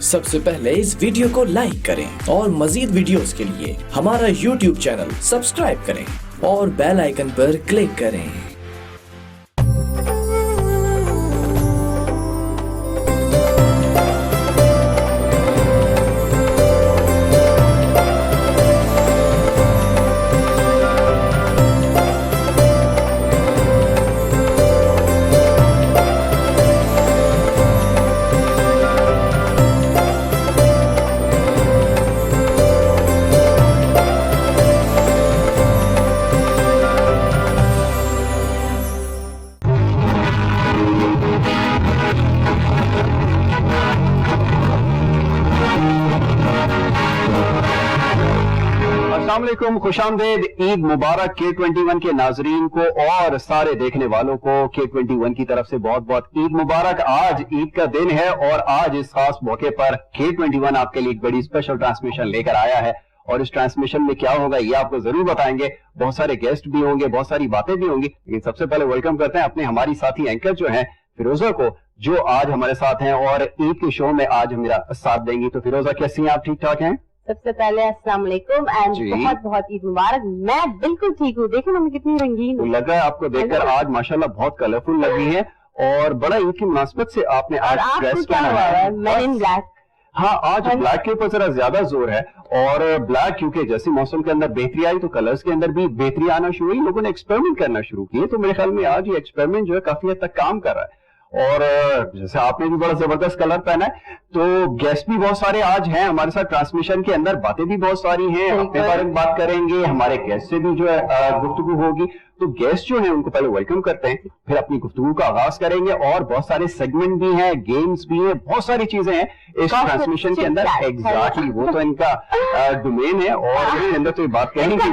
सबसे पहले इस वीडियो को लाइक करें और मजीद वीडियोस के लिए हमारा YouTube चैनल सब्सक्राइब करें और बेल आइकन पर क्लिक करें। अस्सलामुअलैकुम, खुशामदीद। ईद मुबारक K21 के नाजरीन को और सारे देखने वालों को K21 की तरफ से बहुत बहुत ईद मुबारक। आज ईद का दिन है और आज इस खास मौके पर K21 आपके लिए एक बड़ी स्पेशल ट्रांसमिशन लेकर आया है और इस ट्रांसमिशन में क्या होगा ये आपको जरूर बताएंगे। बहुत सारे गेस्ट भी होंगे, बहुत सारी बातें भी होंगी, लेकिन सबसे पहले वेलकम करते हैं अपने हमारी साथी एंकर जो है फिरोजा को, जो आज हमारे साथ हैं और ईद के शो में आज मेरा साथ देंगी। तो फिरोजा, कैसी हैं आप? ठीक ठाक हैं? सबसे पहले अस्सलाम वालेकुम एंड बहुत बहुत ईद मुबारक। मैं बिल्कुल ठीक हूँ, देखो मैं कितनी रंगीन हूँ। लगा है आपको देखकर आज माशाल्लाह बहुत कलरफुल लगी है और बड़ा ईद की मुनासबत से आपने आज ड्रेस पहना है। Man in black. हाँ, आज ब्लैक के ऊपर जरा ज्यादा जोर है और ब्लैक क्योंकि जैसे मौसम के अंदर बेहतरी आई तो कलर्स के अंदर भी बेहतरी आना शुरू हुई, लोगों ने एक्सपेरिमेंट करना शुरू किए। तो मेरे ख्याल में आज ये एक्सपेरिमेंट जो है काफी हद तक काम कर रहा है और जैसे आपने भी बड़ा जबरदस्त कलर पहना है तो गेस्ट भी बहुत सारे आज हैं हमारे साथ ट्रांसमिशन के अंदर, बातें भी बहुत सारी हैं, अपने बारे में बात करेंगे, हमारे गेस्ट से भी जो है गुफ्तगू होगी। तो गेस्ट जो है उनको पहले वेलकम करते हैं, फिर अपनी गुफ्तगू का आगाज करेंगे और बहुत सारे सेगमेंट भी हैं, गेम्स भी हैं, बहुत सारी चीजें हैं इस ट्रांसमिशन के अंदर। एग्जैक्टली, वो तो इनका डोमेन है और इसके अंदर तो ये बात कहने की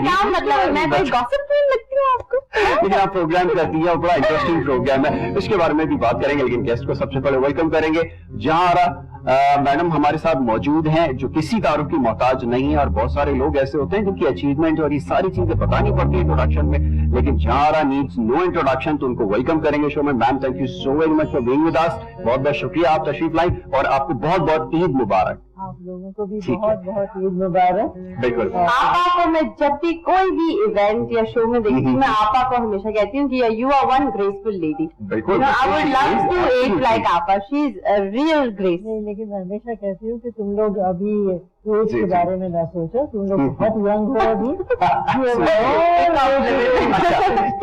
लेकिन आप प्रोग्राम करती है और बड़ा इंटरेस्टिंग प्रोग्राम है, इसके बारे में भी बात करेंगे। लेकिन गेस्ट को सबसे पहले वेलकम करेंगे। जहां मैडम हमारे साथ मौजूद हैं जो किसी तारुफ की मोहताज नहीं है और बहुत सारे लोग ऐसे होते हैं जिनकी अचीवमेंट और ये सारी चीजें बतानी पड़ती है इंट्रोडक्शन में, लेकिन जहारा नीड्स नो इंट्रोडक्शन, तो उनको वेलकम करेंगे शो में। Ma'am, thank you so very much for being with us. बहुत बहुत शुक्रिया, आप तशरीफ लाई और आपको बहुत बहुत ईद मुबारक। आप लोगों को भी बहुत बहुत ईद मुबारक। बिल्कुल। आपा को मैं जब भी कोई भी इवेंट या शो में देखती हूँ, मैं आपा को हमेशा कहती हूँ कि you are one graceful lady. बिल्कुल। I would love to ate like आपा, she is a real grace. लेकिन मैं हमेशा कहती हूँ कि तुम लोग अभी एज के बारे में ना सोचो, तुम लोग बहुत यंग हो अभी।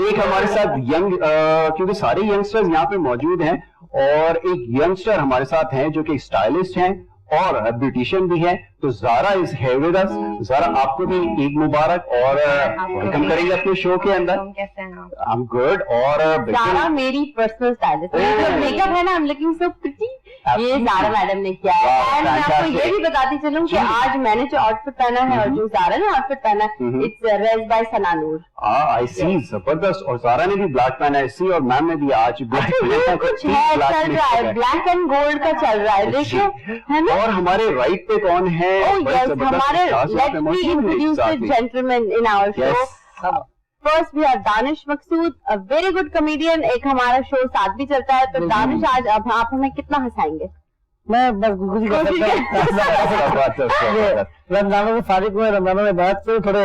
एक हमारे साथ यंग, क्योंकि सारे यंगस्टर्स यहाँ पे मौजूद हैं और एक यंगस्टर हमारे साथ हैं जो कि स्टाइलिस्ट हैं और ब्यूटिशियन भी है, तो Zara is here with us. Zara, आपको भी ईद मुबारक और वेलकम करेंगे अपने शो के अंदर। कैसे हैं आप? I am good. और ज़ारा मेरी पर्सनल स्टाइलिस्ट है, मेकअप है ना, I am looking so pretty, ये ज़ारा मैडम ने किया है। एंड मैं आपको ये भी बताती चलूं कि आज मैंने जो आउटफिट पहना है और जो ज़ारा ने आउटफिट पहना है, इट्स रेज बाय सनानूर। आई सी, जबरदस्त। और ज़ारा ने भी ब्लैक पहना है इसी और मैम ने भी आज कुछ है चल रहा है, ब्लैक एंड गोल्ड का चल रहा है, देखिए, है ना। और हमारे राइट पे कौन है? Oh yes, हमारे let's be introduce the gentleman in our show. First we are Danish Maqsood, a very good comedian. एक हमारा शो साथ भी चलता है, तो दानिश आज अब आप हमें कितना हंसाएंगे? मैं बस गुजरी कर सकता हूँ। रमजानों में फारिग हुए, रमजानों में बात से थोड़े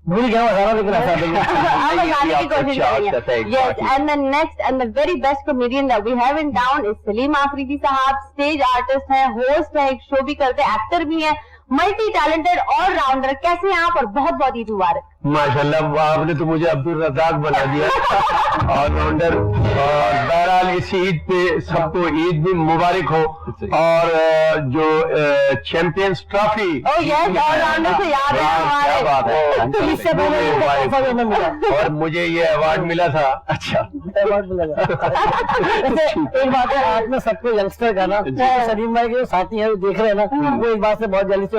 भूल गया हूँ, लेकिन अब हंसाने की कोशिश करेंगे। Yes, and the next and the very best comedian that we have in town is Salim Afridi साहब। स्टेज आर्टिस्ट हैं, होस्ट है, एक शो भी करते हैं, एक्टर भी हैं, मल्टी टैलेंटेड ऑल राउंडर। कैसे हैं आप? और बहुत बहुत ईद मुबारक। माशाल्लाह, आपने तो मुझे अब्दुल रज़ाक बना दिया ऑलराउंडर। और बहरहाल इस ईद पे सबको ईद भी मुबारक हो और जो चैंपियंस ट्रॉफी ऑलराउंडर से याद है हमारे, बात है, इससे पहले मिला और मुझे ये अवार्ड मिला था। अच्छा, अवार्ड मिला। एक बात है, आप में सबको यंगस्टर का ना, सलीम भाई के साथी है देख रहे हैं ना, वो इस बात से बहुत जल्दी से।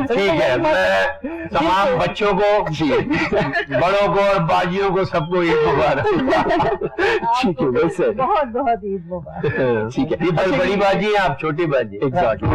ठीक है, मैं तमाम बच्चों को, बड़ों को और बाजियों को सबको ईद मुबारक। ठीक है, वैसे बहुत बहुत ईद मुबारक। ठीक है। ये बड़ी बाजी है, आप छोटी बाजी। एग्जैक्टली।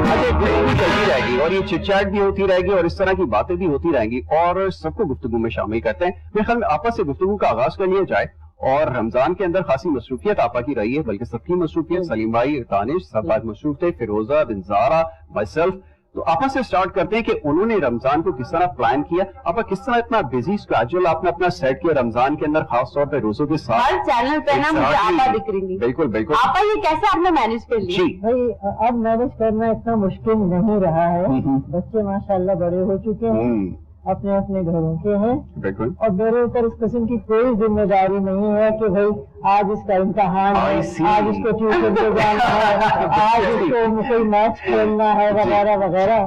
चलती रहेगी और ये चिटचैट भी होती रहेगी और इस तरह की बातें भी होती रहेंगी और सबको गुफ्तगू में शामिल करते हैं। मेरे ख्याल में आपस से गुफ्तगू का आगाज कर लिया जाए और रमजान के अंदर खासी मसरूफियत आपा की रही है, बल्कि सबकी मसरूफियत, सलीम भाई, दानिश सब बात मसरूफ थे, फिरोजा, बिनजारा, माई सेल्फ। तो आपा से स्टार्ट करते हैं कि उन्होंने रमजान को किस तरह प्लान किया, आपा किस तरह इतना बिजी स्केड्यूल आपने अपना सेट किया रमजान के अंदर, खास तौर पे रोजों के साथ। हर चैनल पे ना मुझे आपा दिख रही थी। बिल्कुल बिल्कुल। आपा ये कैसे आपने मैनेज कर लिया? जी भाई अब मैनेज करना इतना मुश्किल नहीं रहा है, बच्चे माशाल्लाह बड़े हो चुके हैं, अपने अपने घरों के हैं, बिल्कुल। और मेरे ऊपर इस किस्म की कोई जिम्मेदारी नहीं है कि भाई आज इसका इम्तहान है, आज इसको ट्यूशन पे जाना है, आज इसको कोई मैच खेलना है वगैरह वगैरह।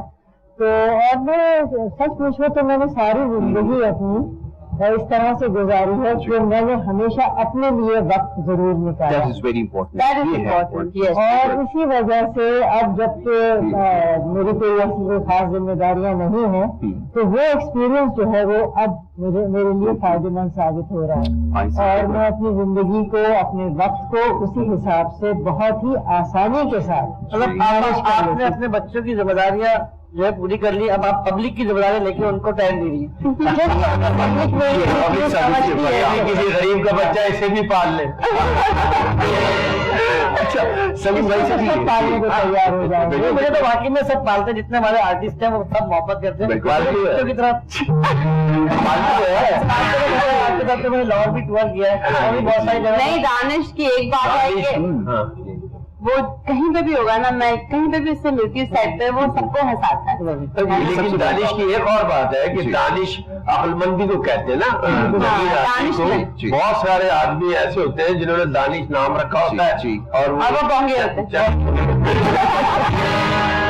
तो और मैं सच पूछो तो मैंने सारी जिंदगी अपनी इस तरह से गुजारी है कि मैंने हमेशा अपने लिए वक्त जरूर निकाला। That is very important. That is important, yes. और इसी वजह से अब जबकि मेरी कोई ऐसी कोई खास जिम्मेदारियां नहीं हैं, तो वो एक्सपीरियंस जो है वो अब मेरे लिए फायदेमंद साबित हो रहा है, और मैं अपनी जिंदगी को, अपने वक्त को उसी हिसाब से बहुत ही आसानी के साथ मतलब आपने अपने बच्चों की जिम्मेदारियां जो है पूरी कर ली, अब आप पब्लिक की जिम्मेदारी लेके उनको टाइम दे रही है। किसी गरीब का बच्चा इसे भी पाल ले। अच्छा सलीम भाई से भी पालने को तैयार हो जाएंगे। मुझे तो वाकई में सब पालते हैं, जितने हमारे आर्टिस्ट हैं वो सब मोहब्बत करते हैं बच्चों की तरह। आपके साथ तो मैंने लाहौर भी टूर किया है, और भी बहुत सारी जगह। नहीं, दानिश की एक बात है कि वो कहीं पे भी होगा ना, मैं कहीं पे भी उससे मिलती हूँ साइड पे, वो सबको हंसाता है। लेकिन दानिश की एक और बात है कि दानिश अक्लमंदी को कहते हैं ना, दानिश को बहुत सारे आदमी ऐसे होते हैं जिन्होंने दानिश नाम रखा होता है, और वो कहोंगे होते हैं।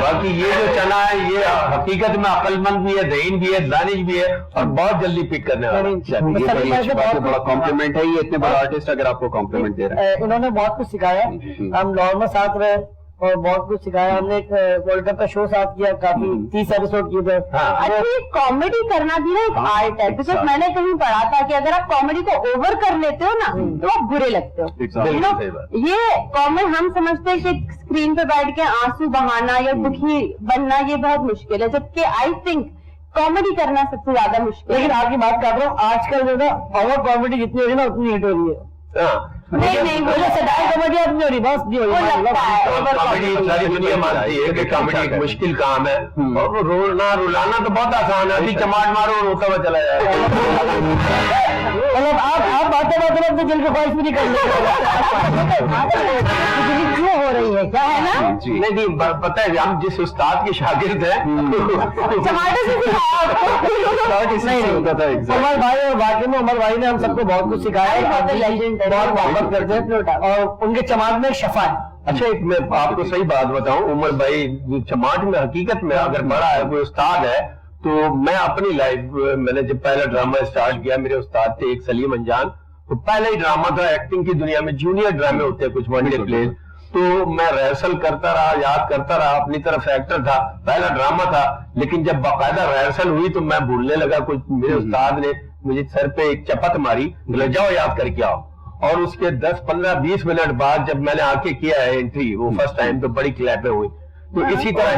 बाकी ये जो चना है ये हकीकत में अक्लमंद भी है, दहीन भी है, दानिश भी है, और बहुत जल्दी पिक करने वाला है। ये बड़ी अच्छी बात है, बड़ा कॉम्प्लीमेंट है ये, इतने बड़ा आर्टिस्ट अगर आपको कॉम्प्लीमेंट दे रहा है। इन्होंने बहुत कुछ सिखाया, हम लाहौर में साथ रहे और बहुत कुछ सिखाया। हमने एक वर्ल्ड कप का शो साथ किया, काफी 30 एपिसोड किए थे। अच्छा, कॉमेडी करना भी ना एक आर्ट है, बिकॉज मैंने कहीं पढ़ा था कि अगर आप कॉमेडी को ओवर कर लेते हो ना तो आप बुरे लगते हो। ये कॉमेडी हम समझते हैं कि स्क्रीन पे बैठ के आंसू बहाना या दुखी बनना ये बहुत मुश्किल है, जबकि आई थिंक कॉमेडी करना सबसे ज्यादा मुश्किल है। लेकिन आपकी बात कर रहा हूँ, आजकल जो है ओवर कॉमेडी जितनी हो रही है ना उतनी हिट हो रही है। नहीं वो सदाई कॉमेडी अब नहीं हो रही, बस नहीं हो रही। कॉमेडी सारी दुनिया मानती है कि कॉमेडी एक मुश्किल काम है, और वो रोना रुलाना तो बहुत आसान है, अभी चमाट मारो रोता हुआ चला जाएगा। मतलब आप बातें अपने दिल की ख्वाहिश भी नहीं कर क्यों हो रही है, क्या है ना? नहीं पता है, हम जिस उस्ताद के शागिर्द हैं टमाटर से उमर भाई, और वाकई में उमर भाई ने हम सबको बहुत कुछ सिखाया, बहुत मोहब्बत करते हैं, और उनके चमाट में शफा है। अच्छा, एक मैं आपको सही बात बताऊं, उमर भाई चमाट में हकीकत में अगर बड़ा है, कोई उस्ताद है, तो मैं अपनी लाइफ, मैंने जब पहला ड्रामा स्टार्ट किया, मेरे उस्ताद थे एक सलीम अंजान, तो पहला ही ड्रामा था एक्टिंग की दुनिया में, जूनियर ड्रामे होते हैं कुछ वन डे प्ले, तो मैं रिहर्सल करता रहा, याद करता रहा, अपनी तरफ एक्टर था, पहला ड्रामा था, लेकिन जब बाकायदा रिहर्सल हुई तो मैं भूलने लगा कुछ। मेरे उस्ताद ने मुझे सर पे एक चपत मारी, बोले जाओ याद करके आओ, और उसके 10, 15, 20 मिनट बाद जब मैंने आके किया है एंट्री, वो फर्स्ट टाइम, तो बड़ी क्लैपें हुई। तो इसी तरह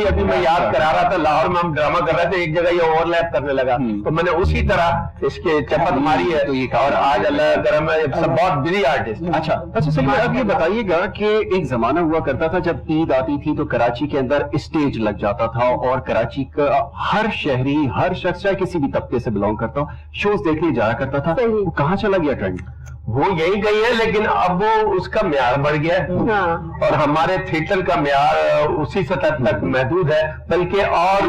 अभी मैं याद करा रहा था, लाहौर में हम ड्रामा कर रहे थे, एक जगह ये ओवरलैप करने लगा, तो मैंने उसी तरह इसके चपत मारी है, और आज अल्लाह करम है, सब बहुत बिजी आर्टिस्ट। अच्छा सही। अब ये बताइएगा कि एक जमाना हुआ करता था जब ईद आती थी तो कराची के अंदर स्टेज लग जाता था, और कराची का हर शहरी, हर शख्स चाहे किसी भी तबके से बिलोंग करता हो, शोज देखने जाया करता था। वो कहाँ चला गया ट्रेंड? वो यही गई है, लेकिन अब वो उसका म्यार बढ़ गया है, और हमारे थिएटर का म्यार उसी सतह तक महदूद है, बल्कि और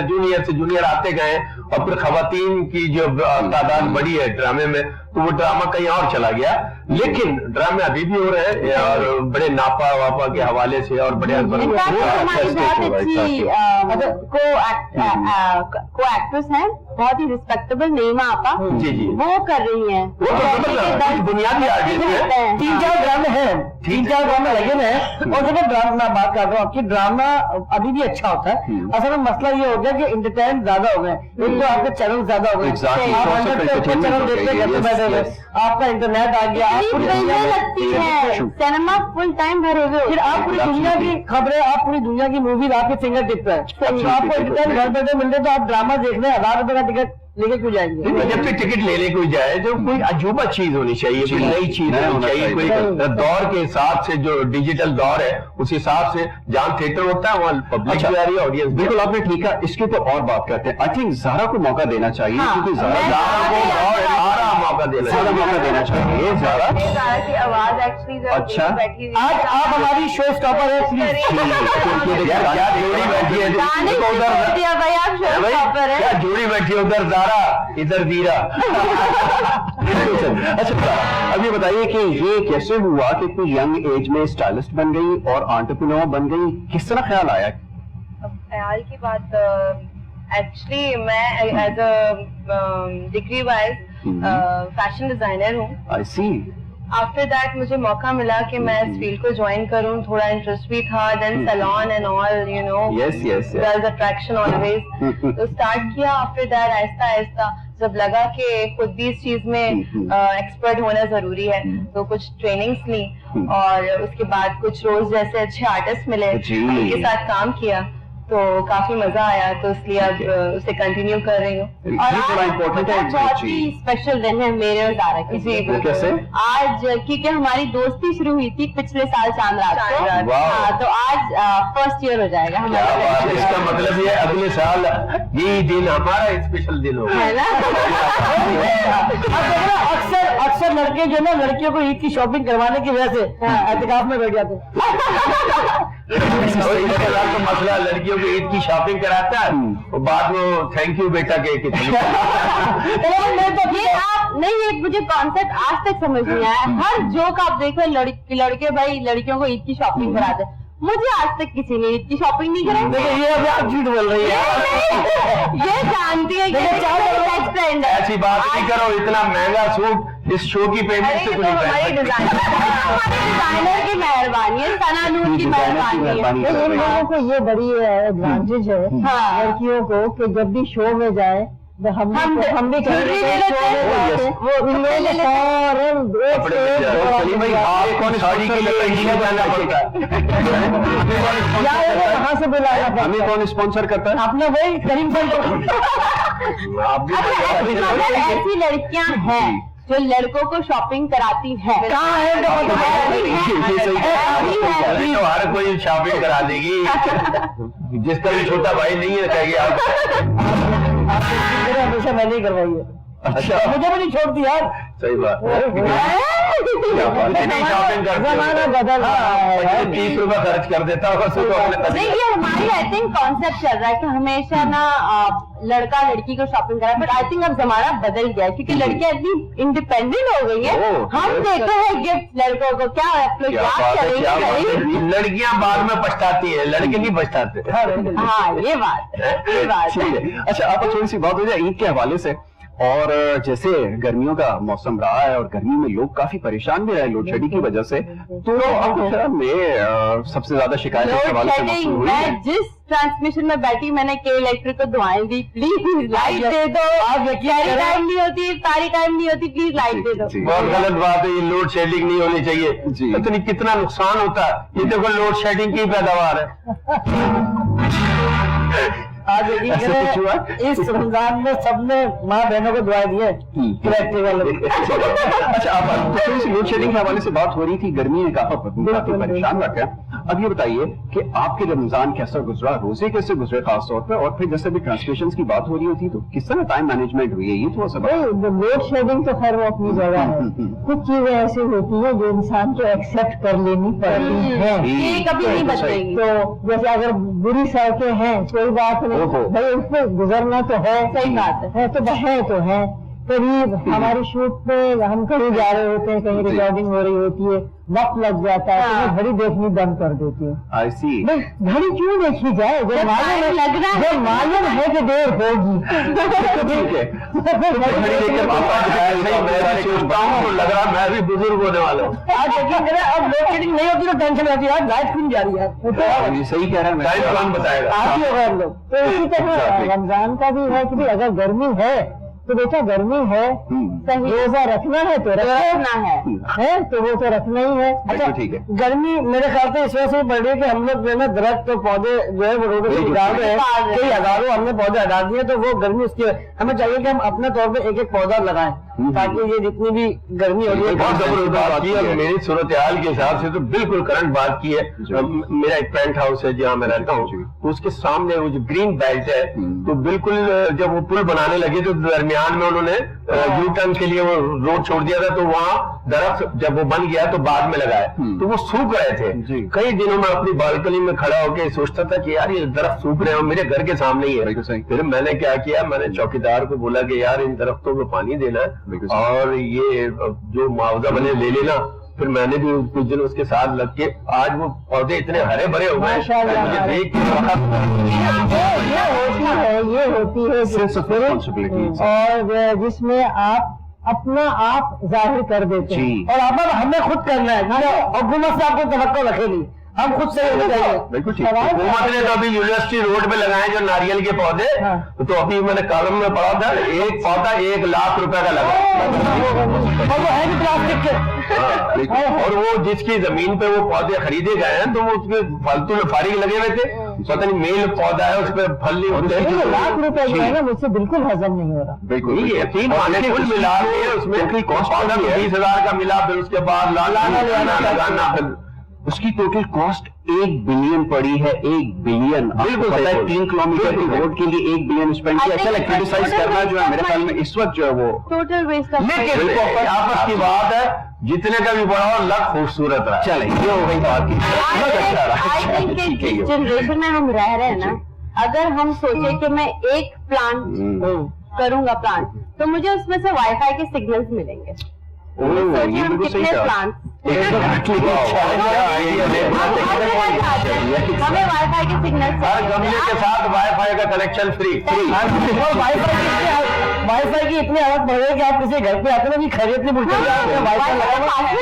जूनियर से जूनियर आते गए, और फिर खवातीन की जो तादाद बढ़ी है ड्रामे में, तो वो ड्रामा कहीं और चला गया। लेकिन ड्रामे अभी भी हो रहे हैं, और बड़े नापा वापा के हवाले से, और बड़े हमारी बहुत अच्छी को एक्ट्रेस है, बहुत ही रिस्पेक्टेबल नईमा आपा, जी वो कर रही है, बुनियादी आर्टिस्ट है। 3-4 ड्रामे हैं, 3-4 ड्रामे लगे हुए हैं, और जब ड्रामा बात कर रहा हूँ आपकी, ड्रामा अभी भी अच्छा होता है। असल में मसला ये हो गया कि एंटरटेन ज्यादा हो गए, एक तो आपके चैनल ज्यादा हो गए, चैनल देखते घर पे बैठे हुए, आपका इंटरनेट आ गया, लगती है सिनेमा फुल टाइम भरे हुए, फिर आप पूरी दुनिया की खबरें, आप पूरी दुनिया की मूवीज आपके फिंगर टिप पे है, आपको एंटरटेन घर बैठे मिल रहे, तो आप ड्रामा देख रहे हैं, 1000 रुपए का टिकट लेके क्यों जाएंगे? जब भी टिकट लेने कोई जाए तो कोई अजूबा चीज होनी चाहिए, कोई नई चीज होनी चाहिए, कोई दौर के हिसाब से, जो डिजिटल दौर है उस हिसाब से। जहाँ थिएटर होता है वहाँ पब्लिक भी आ रही है, ऑडियंस। बिल्कुल आपने ठीक है, इसके ऊपर और बात करते हैं। आई थिंक ज़ारा को मौका देना चाहिए, क्योंकि ज़ारा को मौका देना चाहिए। ज़ारा की आवाज एक्चुअली अच्छा। बैठी आज आप हमारी शो स्टॉपर है प्लीज। क्या जोड़ी बैठी है भाई, आप शो स्टॉपर है। क्या जोड़ी बैठी है, उधर ज़ारा इधर दीरा। अच्छा, अब ये बताइए कि ये कैसे हुआ कि इतनी यंग एज में स्टाइलिस्ट बन गई और एंटरप्रेन्योर बन गई? किस तरह ख्याल आया? ख्याल की बात, एक्चुअली मैं as a degree wise fashion designer हूँ। I C. आफ्टर दैट मुझे मौका मिला कि मैं इस फील्ड को ज्वाइन करूँ, थोड़ा इंटरेस्ट भी था। Then salon and all, you know, Yes. Girls attraction always. तो स्टार्ट किया। आफ्टर दैट आहिस्ता आहिस्ता जब लगा कि खुद भी इस चीज में एक्सपर्ट होना जरूरी है, तो कुछ ट्रेनिंग्स ली और उसके बाद कुछ रोज जैसे अच्छे आर्टिस्ट मिले, उनके साथ काम किया तो काफी मजा आया, तो इसलिए अब उसे कंटिन्यू कर रही हूँ। और ये बड़ा इम्पोर्टेंट है। बहुत ही स्पेशल दिन है मेरे और ज़ारा की। जी वो कैसे? आज क्योंकि हमारी दोस्ती शुरू हुई थी पिछले साल चांद रात को। हाँ, तो आज फर्स्ट ईयर हो जाएगा हमारा। इसका मतलब ये अगले साल यही दिन हमारा स्पेशल दिन होगा, है ना? अक्सर लड़के जो ना लड़कियों को ईद की शॉपिंग करवाने की वजह से एहतिकाफ में बैठ जाते। तो मसला लड़कियों को ईद की शॉपिंग कराता है और बाद में थैंक यू बेटा के ये आप नहीं, एक मुझे कॉन्सेप्ट आज तक समझ नहीं आया। हर जोक आप देखो, लड़के भाई लड़कियों को ईद की शॉपिंग कराते हैं। मुझे आज तक किसी ने ईद की शॉपिंग नहीं कराई। ये अभी आप झूठ बोल रही है। ये जानती है कि बेस्ट फ्रेंड है। ऐसी बात नहीं करो, इतना महंगा सूट इस शो की पेमेंट से कोई हमारे डिजाइनर की मेहरबानी है, सना नूर की मेहरबानी है। इन लोगों को ये बड़ी एडवांटेज है लड़कियों को कि जब भी शो में जाए तो हम भी शादी के लिए इंडिया जाना पड़ता है। कहाँ से बुलाया? हमें कौन स्पॉन्सर करता है? आपने वही करीम ऐसी लड़कियां हैं जो लड़कों को शॉपिंग कराती है। कहाँ है? तो हर कोई शॉपिंग करा देगी, जिसका भी छोटा भाई नहीं है कहेगी आप हमेशा मैंने ही करवाई है। अच्छा, मुझे भी नहीं छोड़ती यार। सही बात है। शॉपिंग जमाना बदल रहा है। 30 रुपए खर्च कर देता होगा। नहीं, ये हमारी आई थिंक कॉन्सेप्ट चल रहा है कि हमेशा ना लड़का लड़की को शॉपिंग कराए, बट आई थिंक अब जमाना बदल गया है क्योंकि लड़कियां इतनी इंडिपेंडेंट हो गई है। हम देते हैं गिफ्ट लड़कों को, क्या आप लोग याद करेंगे? लड़कियां बाद में पछताती है, लड़के नहीं पछताते। हाँ, ये बात है। अच्छा, आप थोड़ी सी बात हो जाए ईद के हवाले से। और जैसे गर्मियों का मौसम रहा है और गर्मी में लोग काफी परेशान भी रहे लोड शेडिंग की वजह से, तो आपके ख्याल में सबसे ज्यादा शिकायत इस हवाले से मौसम हुई है? मैं जिस ट्रांसमिशन में बैठी मैंने के इलेक्ट्रिक को दुआएं दी, प्लीज लाइट दे दो। सारी टाइम नहीं होती, सारी टाइम नहीं होती, प्लीज लाइट दे दो। बहुत गलत बात है, ये लोड शेडिंग नहीं होनी चाहिए। इतनी कितना नुकसान होता है, ये देखो लोड शेडिंग की पैदावार है। आज इस रमजान में सबने माँ बहनों को दुआ दी है। अच्छा, आप लोड शेडिंग के हवाले से बात हो रही थी, गर्मी ने काफी परेशान रखा। अब ये बताइए कि आपके रमजान कैसा गुजरा, रोजे कैसे गुजरे खास तौर पे, और फिर जैसे भी ट्रांसलेशन की बात हो रही होती तो किस तरह टाइम मैनेजमेंट हुई है, ये थोड़ा सा लोड शेडिंग तो खैर वो अपनी जगह है। कुछ चीजें ऐसी होती है जो इंसान को एक्सेप्ट कर लेनी पड़ती है, ये कभी नहीं बदलेगी। तो जैसे अगर बुरी सड़कें हैं कोई बात नहीं भाई, उससे गुजरना तो है। सही बात है, तो है। करीब हमारी शूट पे हम कहीं जा रहे होते हैं, कहीं रिकॉर्डिंग हो रही होती है, वक्त लग जाता है, तो मैं घड़ी देखनी बंद कर देती हूँ। आई सी। घड़ी क्यों देखी जाए जब मालूम है कि देर होगी। ठीक है, सोचता हूँ तो लग रहा मैं भी बुजुर्ग होने वाला हूँ। आज देखिए अब लोड शेडिंग नहीं होती तो टेंशन रहती है, लाइट क्यों जा रही है? सही कह रहा है। लाइट कौन बताएगा? आप ही होगा लोग। तो इसी तरह रमजान का भी है कि अगर गर्मी है तो बेटा गर्मी है, सही रोजा रखना है तो रखना है तो वो तो रखना ही है। अच्छा ठीक है। गर्मी मेरे ख्याल से इस वजह से बढ़ रही है कि हम लोग जो है ना दरख्त तो पौधे जो है वो रोडों से निकाल रहे हैं, कई हजारों हमने पौधे हटा दिए, तो वो गर्मी उसकी हमें चाहिए कि हम अपने तौर पे एक एक पौधा लगाएं ताकि ये जितनी भी गर्मी हो रही है। बहुत जबरदस्त बात की है। मेरी सूरत हाल के हिसाब से तो बिल्कुल करंट बात की है। मेरा एक पेंट हाउस है जहाँ मैं रहता हूँ, तो उसके सामने वो जो ग्रीन बेल्ट है, तो बिल्कुल जब वो पुल बनाने लगे तो दरमियान में उन्होंने यू टर्न के लिए वो रोड छोड़ दिया था, तो वहाँ दरख्त जब वो बन गया तो बाद में लगाया, तो वो सूख रहे थे। कई दिनों में अपनी बालकनी में खड़ा होकर सोचता था कि यार ये दरख्त सूख रहे हैं, मेरे घर के सामने ही है। फिर मैंने क्या किया, मैंने चौकीदार को बोला कि यार इन दरख्तों को पानी देना है और ये जो मुआवजा बने ले लेना। फिर मैंने भी कुछ दिन उसके साथ लग के आज वो पौधे इतने हरे भरे हो गए, मुझे देख के ये होती है और जिसमें आप अपना आप जाहिर कर देते हैं और अब हमें खुद करना है और हुकूमत से आपको तवक्को रखेगी, हम खुद से हुकूमत ने तो अभी यूनिवर्सिटी रोड पे लगाए जो नारियल के पौधे, तो अभी मैंने कॉलम में पढ़ा था एक पौधा 1 लाख रुपए का लगा, और वो है भी प्लास्टिक के। और वो जिसकी जमीन पे वो पौधे खरीदे गए हैं तो वो उसके फालतू में फारिग लगे हुए थे, पता नहीं मेल पौधा है उस पर फल नहीं होते। 1 लाख रुपए जो है ना मुझसे बिल्कुल हजम नहीं हो रहा। बिल्कुल यकीन माने कुल मिला के उसमें पौधा 20,000 का मिला, फिर उसके बाद लगाना उसकी टोटल कॉस्ट 1 बिलियन पड़ी है। 1 बिलियन बिल्कुल पता है, 3 किलोमीटर की रोड के लिए 1 बिलियन स्पेंड किया। अच्छा क्रिटिसाइज करना जो है मेरे ख्याल में इस वक्त जो है वो टोटल वेस्ट ऑफ। लेकिन आपस की बात है, जितने का भी बड़ा हो लग खूबसूरत रहा। चले ये हो गई बात की। जिस जनरेशन में हम रह रहे हैं ना, अगर हम सोचे कि मैं एक प्लांट करूंगा प्लांट, तो मुझे उसमें से वाईफाई के सिग्नल्स मिलेंगे। ये बिल्कुल सही था। हमें वाईफाई के सिग्नल हर गमले के साथ वाईफाई का कनेक्शन फ्री। वाईफाई की इतनी हालत बढ़ रही है कि आप किसी घर पे आते ना भी खरीदने पूछते वाईफाई लगा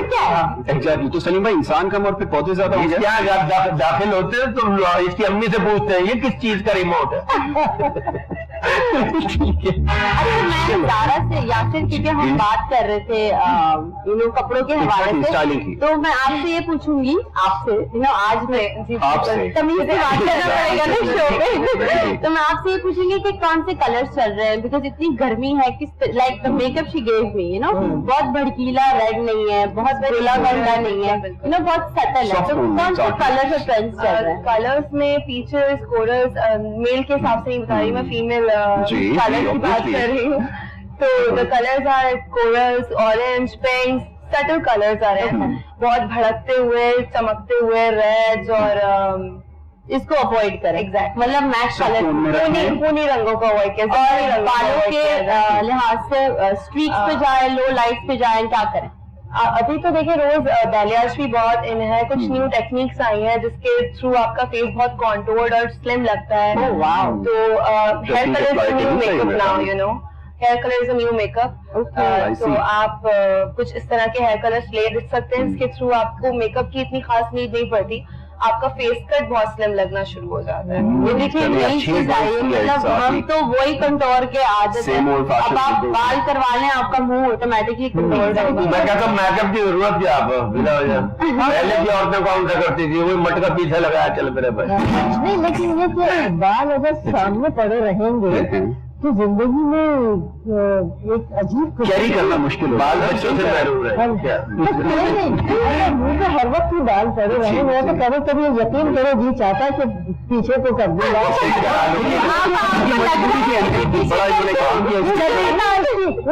क्या है। एग्जैक्टली। तो सलीम भाई इंसान कम और फिर पौधे ज्यादा हो क्या दाखिल होते हैं तो इसकी अम्मी से पूछते हैं ये किस चीज का रिमोट है। अच्छा मैं ज़ारा से यासिर, क्योंकि हम बात कर रहे थे कपड़ों के हवाले से, तो मैं आपसे ये पूछूंगी, आपसे आज मैं तमीज से बात करना पड़ेगा ना शो पे, तो मैं आपसे ये पूछूंगी कि कौन से कलर्स चल रहे हैं, बिकॉज इतनी गर्मी है, किस like the makeup she gave me बहुत भड़कीला रेड नहीं है, बहुत गोला गंदा नहीं है, बहुत सटल है, तो कौन से कलर्स और ट्रेंड्स चल रहे हैं? कलर्स में पीचेस, कोरल्स, मेल के हिसाब से नहीं बता रही मैं, फीमेल कलर्स की बात कर रही हूँ। तो the colours are corals, orange, pink, subtle colours आ रहे हैं, बहुत भड़कते हुए, चमकते हुए रेड्स, और इसको अवॉइड करें। एग्जैक्ट, मतलब मैच कलर, खूनी रंगों को अवॉइड करें। और बालों के लिहाज से स्ट्रीक्स पे जाए, लो लाइट्स पे जाए, क्या करें? अभी तो देखिए रोज बैलियाज भी बहुत इन है, कुछ न्यू टेक्निक्स आई हैं जिसके थ्रू आपका फेस बहुत कॉन्टोर्ड और स्लिम लगता है। तो hair colour is new makeup now, hair colour is a new makeup. तो आप कुछ इस तरह के हेयर कलर्स ले सकते हैं जिसके थ्रू आपको मेकअप की इतनी खास नीड नहीं पड़ती, आपका फेस कट बहुत स्लिम लगना शुरू हो जाता है। ये देखिए नई चीज आई है, मतलब हम तो वही कंटोर के आदत है, अब आप बाल करवा लें आपका मुंह ऑटोमेटिकली कंटोर होगा। मैं कहता हूँ मेकअप की जरूरत क्या आप पहले की औरतें कौन सा करती थी, वही मटका पीछे लगाया चल मेरे भाई। नहीं, लेकिन ये बाल अगर सामने पड़े रहेंगे तो जिंदगी में एक अजीब कैरी करना मुश्किल हो। बाल बच्चों से महरूम है क्या? मुंह पे हर वक्त ही बाल पड़े रहे, मैं तो कभी कभी यकीन करो जी चाहता है कि पीछे को कर दूंगा।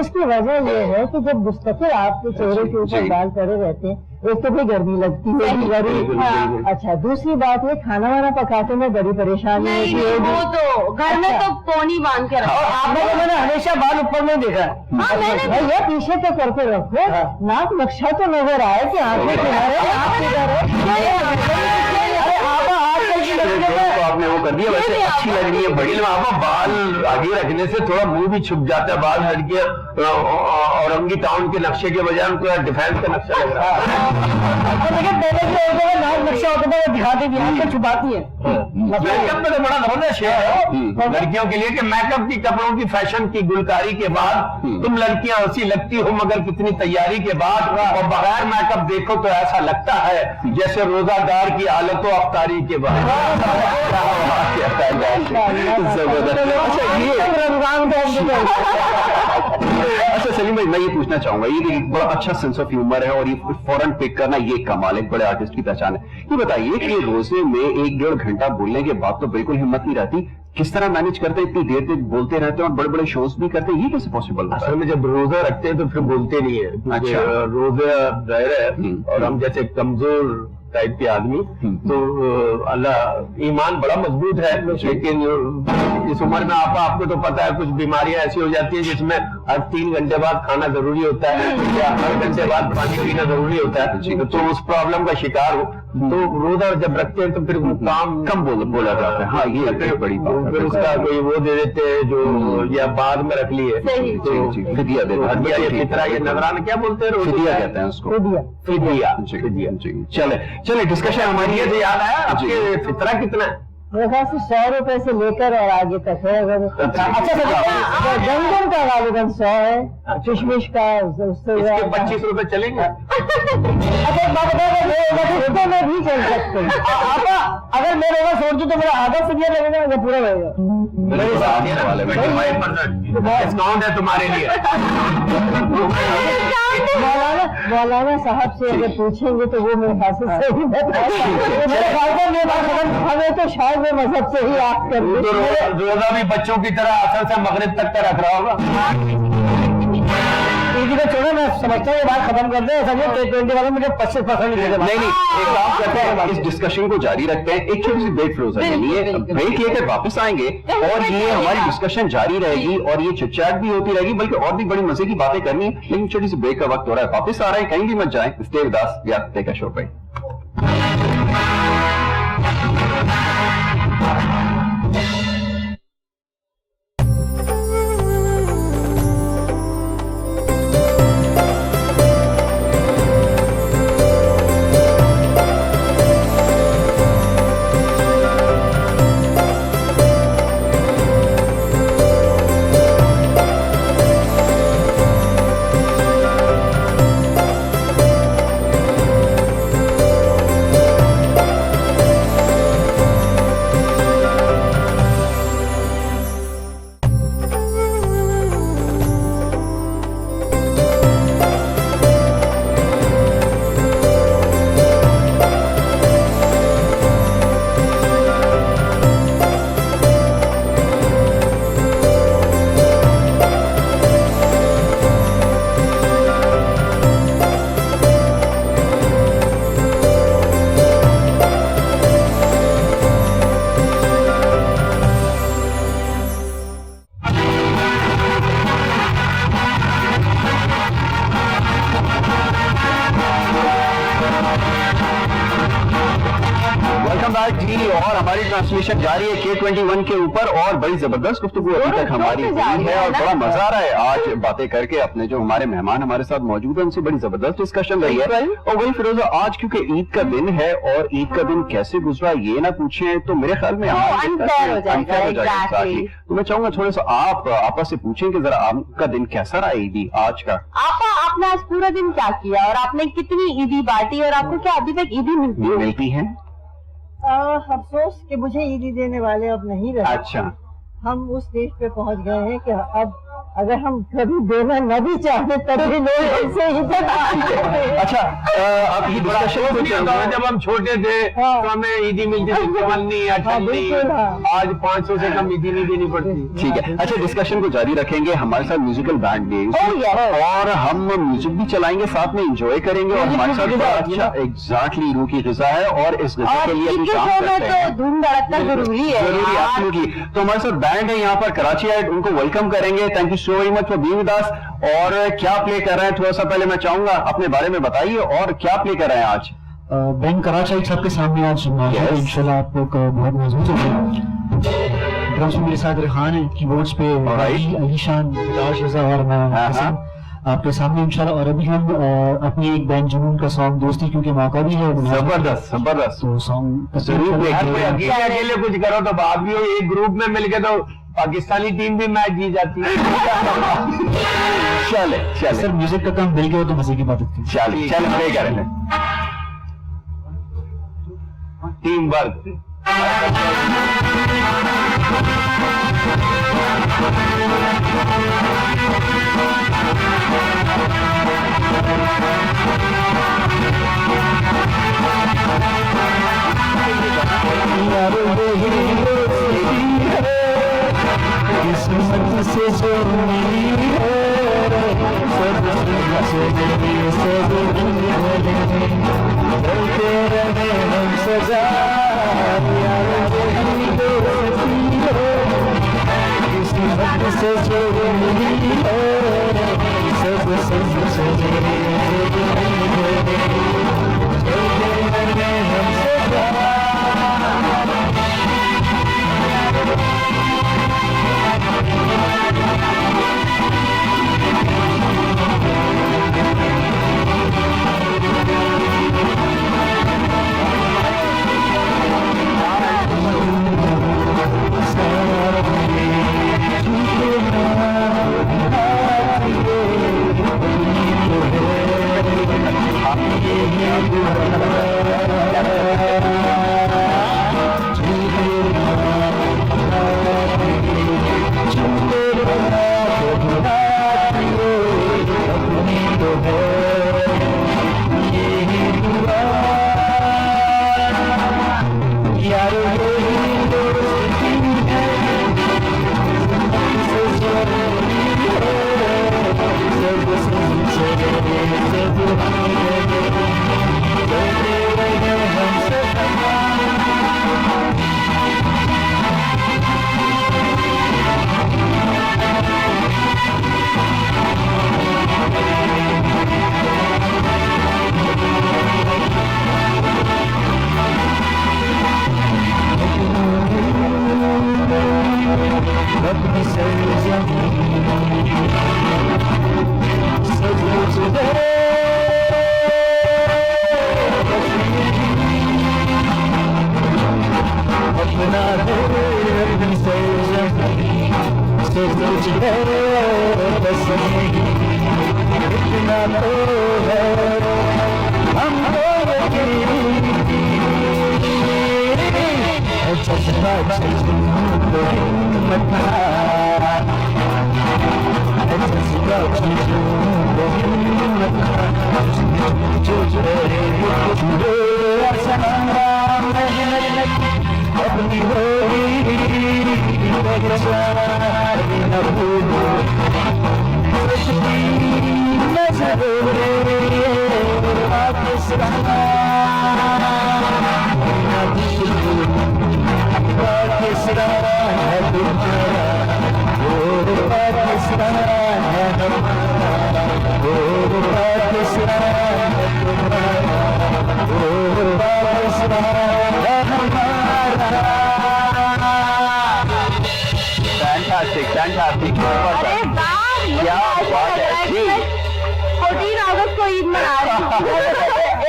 उसकी वजह ये है कि जब मुस्तकिल आपके चेहरे के ऊपर बाल पड़े रहते हैं, एक तो भी गर्मी लगती है, अच्छा दूसरी बात ये खाना वाना पकाते में बड़ी परेशानी होती है। वो तो घर में तो पोनी बांध के रखो। मैंने हमेशा बाल ऊपर नहीं देखा। भैया पीछे तो करके रखो, नाक नक्शा तो नजर आए कि आंखें किनारे, आंख किधर है। आपने वो कर दिया, वैसे अच्छी लग रही है, बड़ी। आपको बाल आगे रखने से थोड़ा मुंह भी छुप जाता है, बाल लड़कियां औरंगी टाउन के नक्शे के बजाय उनको डिफेंस का नक्शा लग रहा है। देखिए पहले जो नक्शा होता था वो दिखाती थी, आजकल छुपाती है। मेकअप में तो बड़ा जबरदस्त है लड़कियों के लिए कि मेकअप की, कपड़ों की, फैशन की गुलकारी के बाद तुम लड़कियां ऐसी लगती हो, मगर कितनी तैयारी के बाद और बगैर मेकअप देखो तो ऐसा लगता है जैसे रोजादार की हालत अफ्तारी के बाद। अच्छा सलीम भाई, मैं ये पूछना चाहूंगा, ये बड़ा अच्छा सेंस ऑफ ह्यूमर है और ये फौरन पिक करना ये कमाल है, बड़े आर्टिस्ट की पहचान है। ये बताइए कि रोजे में 1-1.5 घंटा बोलने के बाद तो बिल्कुल हिम्मत नहीं रहती, किस तरह मैनेज करते हैं? इतनी देर तक बोलते रहते हैं और बड़े बड़े शोज भी करते हैं, ये कैसे पॉसिबल होता है? असल में जब रोजा रखते हैं तो फिर बोलते नहीं है। अच्छा। रोजा रह है और हम जैसे कमजोर टाइप के आदमी, तो अल्लाह ईमान बड़ा मजबूत है, लेकिन इस उम्र में आपको तो पता है कुछ बीमारियां ऐसी हो जाती है जिसमें हर 3 घंटे बाद खाना जरूरी होता है या हर घंटे बाद पानी पीना जरूरी होता है, तो उस प्रॉब्लम का शिकार हो तो रोजा जब रखते हैं तो फिर वो काम कम बोला जाता है। हाँ, ये बड़ी बात है। फिर उसका कोई वो दे देते हैं जो या बाद में रख लिए तो फिदिया देते हैं, ये फितरा, ये नजराना क्या बोलते हैं, फिदिया कहते हैं उसको, फिदिया। चले डिस्कशन हमारी ये याद आया, आपके फितरा कितना है? मेरे ख्याल से 100 रुपए से लेकर और आगे तक है। अगर अच्छा गंदम का गालिबन 100 है, किशमिश का उससे 25 रुपए चलेंगे। अच्छा एक बात बताओ, में भी चल सकते हैं आपा, अगर मैं रोजा छोड़ दूं तो मेरा आधा फिदिया लगेगा या पूरा लगेगा? डिस्काउंट है तुम्हारे लिए। मौलाना साहब से अगर पूछेंगे तो वो मेरे ख्याल से सही बताएगा। मेरे ख्याल से ये बात हमें तो शायद वो मजहब से ही आप कर रोजा भी बच्चों की तरह असर से मगरिब तक का रख रहा होगा। को छोड़ो, मैं समझता हूँ ये बात खत्म कर दे, ऐसा नहीं T20 वाले मुझे 25% नहीं, एक काम करते हैं, इस डिस्कशन को जारी रखते हैं, एक छोटी सी ब्रेक फ्लोज के लिए ब्रेक लेकर वापस आएंगे और ये हमारी डिस्कशन जारी रहेगी और ये चिटचैट भी होती रहेगी, बल्कि और भी बड़ी मजे की बातें करनी है, लेकिन छोटी सी ब्रेक का वक्त हो रहा है, वापस आ रहे हैं, कहीं भी मत जाए, स्टे विद अस या टेक अ शो पे। और हमारी ट्रांसमिशन जारी है K21 के ऊपर और बड़ी जबरदस्त गुफ्तगू अभी तक हमारी हुई है और बड़ा मजा आ रहा है आज बातें करके। अपने जो हमारे मेहमान हमारे साथ मौजूद है उनसे बड़ी जबरदस्त डिस्कशन रही है। और वही फिरोजा, आज क्योंकि ईद का दिन है और ईद का दिन कैसे गुजरा ये ना पूछे तो मेरे ख्याल में अनफेयर हो जाएगा। तो मैं चाहूंगा थोड़ा सा आप आपा से पूछें कि जरा आपका दिन कैसा रहा ईदी आज का? आपने आज पूरा दिन क्या किया और आपने कितनी ईदी बांटी और आपको क्या अभी तक ईदी मिलती है? अफसोस कि मुझे ईदी देने वाले अब नहीं रहे। अच्छा, हम उस स्टेज पे पहुंच गए हैं कि अब अगर हम कभी देना न भी चाहते तभी लोग ऐसे ही अच्छा आप ये डिस्कशन जब हम छोटे थे तो हमें ईदी मिलती थी चवन्नी या ठंडी, आज 500 से कम ईदी नहीं देनी पड़ती। ठीक है, अच्छा डिस्कशन को जारी रखेंगे। हमारे साथ म्यूजिकल बैंड भी और हम म्यूजिक भी चलाएंगे, साथ में एंजॉय करेंगे और हमारे साथ अच्छा एग्जैक्टली रूह की ग़िज़ा है और इस ग़िज़ा के लिए भी काम करते हैं। धूम धड़कना जरूरी है, जरूरी एब्सोल्युटली। तो हमारे साथ बैंड है यहाँ पर कराची आइट, उनको वेलकम करेंगे। Thank you so very much for being with us. और क्या प्ले कर रहे हैं थोड़ा सा पहले मैं चाहूंगा अपने बारे में बताइए और क्या प्ले कर रहे हैं आज? बैंक कराची सबके सामने आज इंशाल्लाह आप लोग बहुत मजबूत होंगे। ड्रम्स में मेरे साथ रेहान है, कीबोर्ड्स पे अलीशान, विकास रजा और मैं हसन आपके सामने इंशाल्लाह। और अभी हम अपनी एक बैंड जुनून का सॉन्ग दोस्ती क्योंकि मौका भी है, जबरदस्त जबरदस्त। तो सॉन्ग अकेले कुछ करो तो बात भी हो, एक ग्रुप में मिलके तो पाकिस्तानी टीम भी मैच जीत जाती है। चले चले सर म्यूजिक का काम दिल के हो तो मजे की बात होती है। चले चले प्ले करेंगे टीम वर्क। किस्मत से जो मिली है सब चलते रहे हम सजा, किस्मत से जो मिली है सब चलते रहे हम सजा।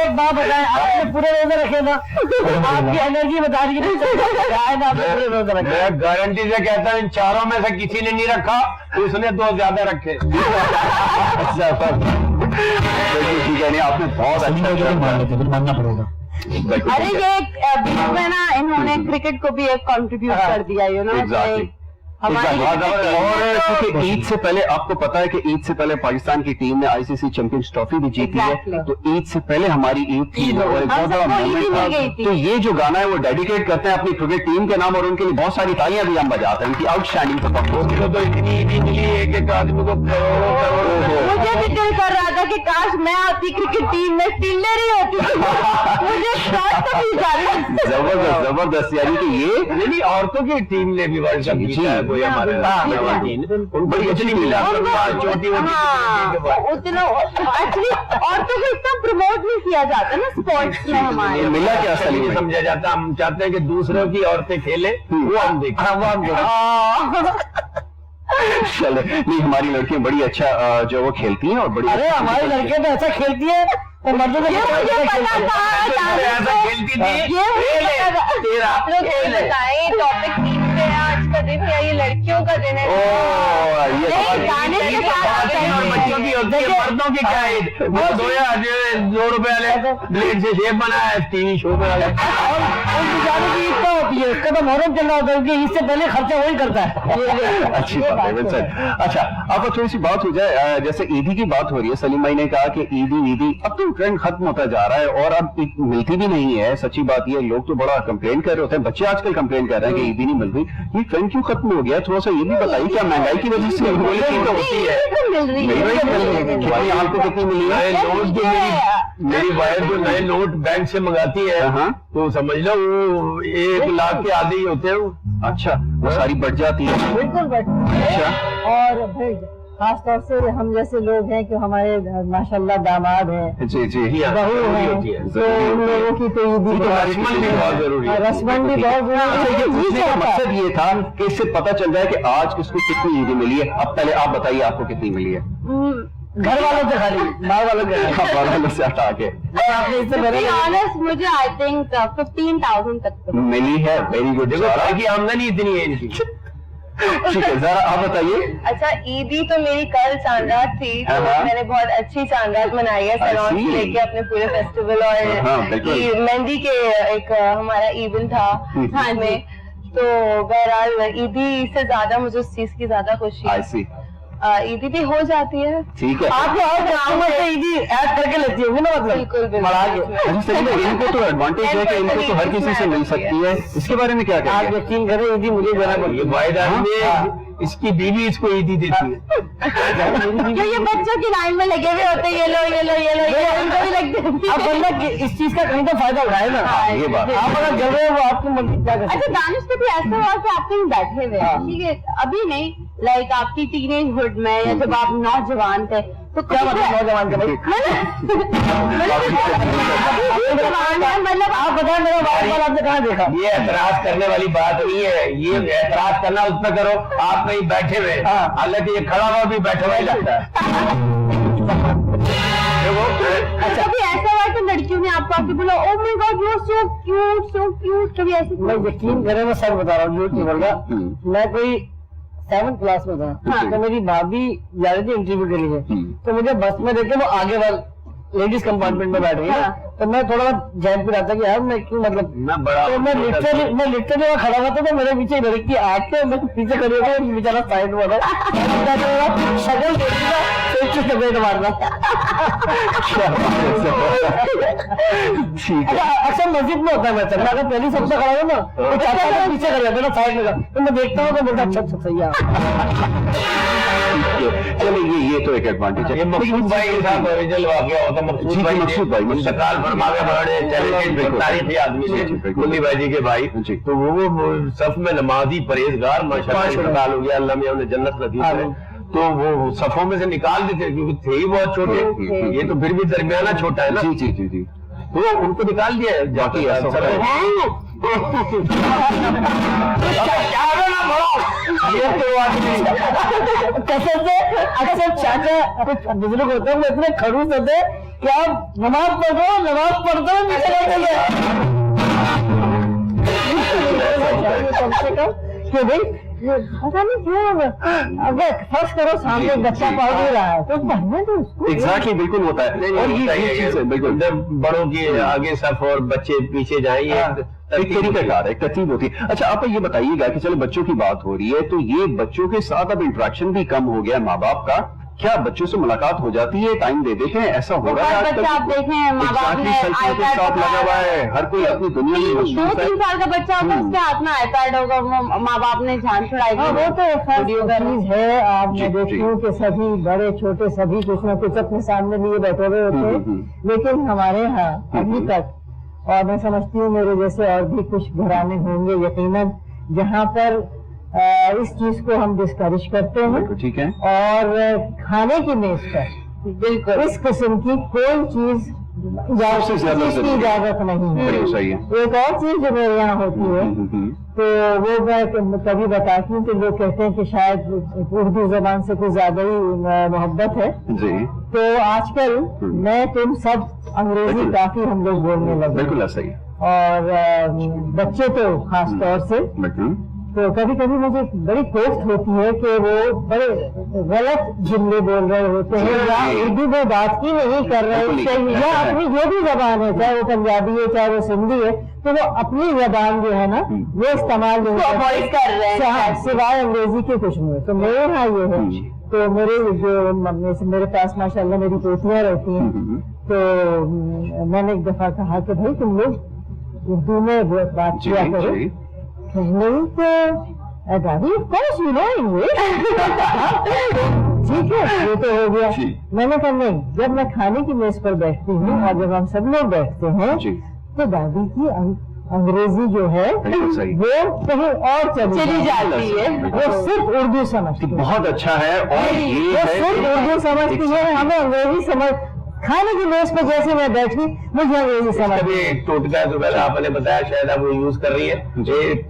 एक बात बताएं, आपने पूरे रोजे रखे ना, आपकी एनर्जी बता रही है। मैं गारंटी से कहता हूँ इन चारों में से किसी ने नहीं रखा, उसने 2 ज्यादा रखे। ठीक है, नहीं आपने बहुत अच्छा मानना पड़ेगा। अरे ये बीच में ना इन्होंने क्रिकेट को भी एक कंट्रीब्यूट कर दिया, यू नो। और क्योंकि ईद से पहले आपको पता है कि ईद से पहले पाकिस्तान की टीम ने आईसीसी चैंपियंस ट्रॉफी भी जीती है, तो ईद से पहले हमारी ईद थी और एक बहुत बड़ा मोमेंट था। तो ये जो गाना है वो डेडिकेट करते हैं अपनी क्रिकेट टीम के नाम और उनके लिए बहुत सारी तालियां भी हम बजाते हैं उनकी आउटस्टैंडिंग परफॉर्मेंस। तो इतनी ईदी मिली एक एक आदमी को मुझे भी दिल कर रहा था कि काश मैं आती क्रिकेट टीम में, स्टीलर ही होती। मुझे जबरदस्त जबरदस्त, यानी कि ये औरतों की टीम ने भी वर्ल्ड कप जीता है। कोई हमारे बड़ी अच्छी मिला छोटी उतना एक्चुअली औरतों को इतना प्रमोट नहीं किया जाता ना स्पोर्ट्स में हमारे। मिला क्या असल में समझा जाता, हम चाहते हैं कि दूसरों की औरतें खेले वो हम देखें। चलो, नहीं हमारी लड़कियां बड़ी अच्छा जो वो खेलती हैं और बड़ी, अरे हमारी लड़कियां तो ऐसा खेलती है तो मर्दों को ऐसा खेलती थी। आप लोग ये बताएं, टॉपिक 3 पे आज का दिन या ये लड़कियों का दिन है? और बच्चों की होती है, मर्दों की क्या है? वो 2 रुपए वाले ब्लेड से शेप बनाया टीवी शो में वाले। की ईद होती है, उसका तो मुहर्रम चल रहा होता है, इससे पहले खर्चा वही करता है। अच्छी बात है। अच्छा, अब थोड़ी सी बात हो जाए, जैसे ईदी की बात हो रही है, सलीम भाई ने कहा कि ईदी अब तो ट्रेंड खत्म होता जा रहा है और अब मिलती भी नहीं है। सच्ची बात ये, लोग तो बड़ा कंप्लेन कर रहे होते हैं, बच्चे आजकल कंप्लेन कर रहे हैं कि ईदी नहीं मिल रही। ये ट्रेंड क्यों खत्म हो गया? थोड़ा सा ये भी बताइए, क्या महंगाई की वजह से होती है? आपको कितनी मिली है? नोट जो मेरी वाइफ जो नए नोट बैंक से मंगाती है तो समझ लो वो 1 लाख के आधे ही होते हैं। अच्छा, वो सारी बढ़ जाती है। बिल्कुल बढ़। अच्छा, और खास तौर से हम जैसे लोग हैं कि हमारे माशाल्लाह दामाद हैं, जी जी, बहू हैं, तो उन लोगों की तो ईदी रस्मन भी बहुत जरूरी है। रस्मन भी बहुत जरूरी है। मकसद ये था कि इससे पता चल जाए कि आज किसको कितनी ईदी मिली है। अब पहले आप बताइए आपको कितनी मिली है? घर वालों से खाली, बाहर वालों से हटा के आपने इससे पहले ऑनेस्ट मुझे आई थिंक 15,000 तक मिली है। Very good. देखो की आमदनी इतनी है इनकी। ठीक है, जरा आप बताइए। अच्छा, ईदी तो मेरी कल चांद-रात थी, तो मैंने बहुत अच्छी चांद-रात मनाई है सैलून से लेके अपने पूरे फेस्टिवल, और मेहंदी के एक हमारा इवेंट था में, तो बहरहाल ईदी से ज्यादा मुझे उस चीज की ज्यादा खुशी है। ईदी भी हो जाती है। ठीक है, आप ईदी ऐड करके लेती होंगी ना, मतलब बिल्कुल बिल्कुल। इनको तो एडवांटेज है कि इनको तो हर किसी से मिल सकती है। इसके बारे में क्या आप कहेंगे? यकीन करें, ईदी मुझे देना पड़ती है। वाहिद आदमी इसकी बीवी इसको ईदी देती है। जो ये बच्चों की लाइन में लगे हुए होते हैं, ये लो इनको भी लगते हैं। अब बंदा इस चीज का कहीं तो फायदा उठाए ना। ये बात आप अगर जब वो आपकी मर्जी क्या करते। अच्छा, दानिश कभी ऐसा हुआ कि आप कहीं बैठे हुए हैं, ठीक है, अभी नहीं, लाइक आपकी टीनेजहुड में या जब आप नौजवान थे, तो क्या मतलब नौजवान का भाई? मतलब आप बताएं, मेरा बाल आपने कहाँ देखा? ये ऐतराज करने वाली बात नहीं है, ये ऐतराज करना उस पर करो, आप कहीं बैठे हुए, हालांकि ये खड़ा हुआ भी बैठा हुआ ही लगता है। अच्छा, कभी ऐसा हुआ कि लड़कियों ने आपको आके बोला, oh my god you are so cute, कभी ऐसे? मैं यकीन करें, मैं सच बता रहा हूँ, झूठ नहीं बोल रहा। मैं कोई 7th क्लास में था, तो मेरी भाभी जा रही थी इंटरव्यू के लिए, तो मुझे बस में देखे वो आगे वाले लेडीज कंपार्टमेंट में बैठ गई, तो मैं थोड़ा जैन पे रहता कि यार मैं क्यों, मतलब तो मैं लिटरली वहाँ खड़ा हुआ था, तो मेरे पीछे लड़की आके मैं पीछे खड़ी हो गई, बेचारा साइड में शक्ल देखी ना, सफेद मारना। ठीक है। अक्सर मस्जिद में होता है, मैं अगर पहली सबसे खड़ा हूँ ना, तो चाहता है पीछे खड़े होते ना, साइड में, तो मैं देखता हूँ तो बोलता अच्छा सही है। चलो, ये तो एक एडवांटेज है। ये मकसूद भाई के साथ ओरिजिनल वाकया होता है। मकसूद भाई मुस्तकाल फरमावे बड़े टैलेंटेड तारीखी आदमी थे, कुल्ली भाई जी के भाई, तो वो सफ में नमाजी परहेजगार माशाल्लाह इंतकाल हो गया, अल्लाह में उन्हें जन्नत नसीब करे। तो वो सफों में से निकाल देते क्योंकि थे ही बहुत छोटे, ये तो फिर भी दरमियाना छोटा है ना। जी जी जी जी, तो उनको निकाल दिया जाती है। अक्सर चाचा बुजुर्ग होते हैं, वो इतने खड़ूस होते हैं कि आप नमाज पढ़ते हो कम से कम कि भाई पता नहीं क्यों, अगर फर्स्ट करो सामने बच्चा पढ़ भी रहा है तो पढ़ने तो उसको। एग्जैक्टली, बिल्कुल होता है। और ये चीज है, बिल्कुल बड़ों की आगे सफ और बच्चे पीछे जाएंगे, एक तरीकाकार, एक तरतीब होती है। अच्छा, आप ये बताइएगा कि चलो बच्चों की बात हो रही है, तो ये बच्चों के साथ अब इंटरेक्शन भी कम हो गया माँ बाप का, क्या बच्चों से मुलाकात हो जाती है, टाइम दे देते हैं? ऐसा हो रहा है आजकल? आप देखें, माँ बाप ने iPad साथ लगा हुआ है, हर कोई अपनी दुनिया में मशगूल है। 2-3 साल का बच्चा होगा, उसके हाथ में iPad होगा, माँ बाप ने जान छुड़ाई। वो तो चीज है। आप मैं देखती हूँ कि सभी बड़े छोटे सभी कुछ न कुछ अपने सामने लिए बैठे हुए होते हैं, लेकिन हमारे यहाँ अभी तक, और मैं समझती हूँ मेरे जैसे और भी कुछ घराने होंगे यकीनन, जहाँ पर इस चीज को हम डिस्करेज करते हैं। बिल्कुल ठीक है। और खाने की मेज पर बिल्कुल इस किस्म की कोई चीज सबसे ज्यादा की इजाजत नहीं है। सही है। एक और चीज जो मेरे यहाँ होती है तो वो मैं कभी बताती हूँ कि लोग कहते हैं कि शायद उर्दू जबान से कुछ ज्यादा ही मोहब्बत है जी। तो आजकल मैं तुम सब अंग्रेजी काफी हम लोग बोलने लगे। बिल्कुल सही। और बच्चे तो खास तौर से। तो कभी कभी मुझे बड़ी कोफ्त होती है कि वो बड़े गलत जुमले बोल रहे होते हैं या उर्दू में बात ही नहीं कर रहे हैं या अपनी जो भी जबान है, चाहे वो पंजाबी है चाहे वो सिंधी है, तो वो अपनी जबान जो है ना वो इस्तेमाल नहीं कर रहे हैं सिवाय अंग्रेजी के कुछ नहीं। तो मेरे यहाँ ये है तो मेरे जो मेरे पास माशाल्लाह मेरी पोतियां रहती हैं तो मैंने एक दफा कहा कि भाई तुम लोग उर्दू में बात किया करो। नहीं तो दादी of course you know English. ठीक है ये तो हो गया। मैंने कहा नहीं, जब मैं खाने की मेज पर बैठती हूँ और जब हम सब लोग बैठते हैं तो दादी की अंग्रेजी जो है वो कहीं और चली जाती है। वो सिर्फ उर्दू समझती है। बहुत अच्छा है। और ये सिर्फ उर्दू समझती है, हमें अंग्रेजी समझ खाने की मेज पर जैसे मैं बैठी मुझे अंग्रेजी समझ। एक टोटका है तो पहले आपने बताया शायद आप वो यूज कर रही है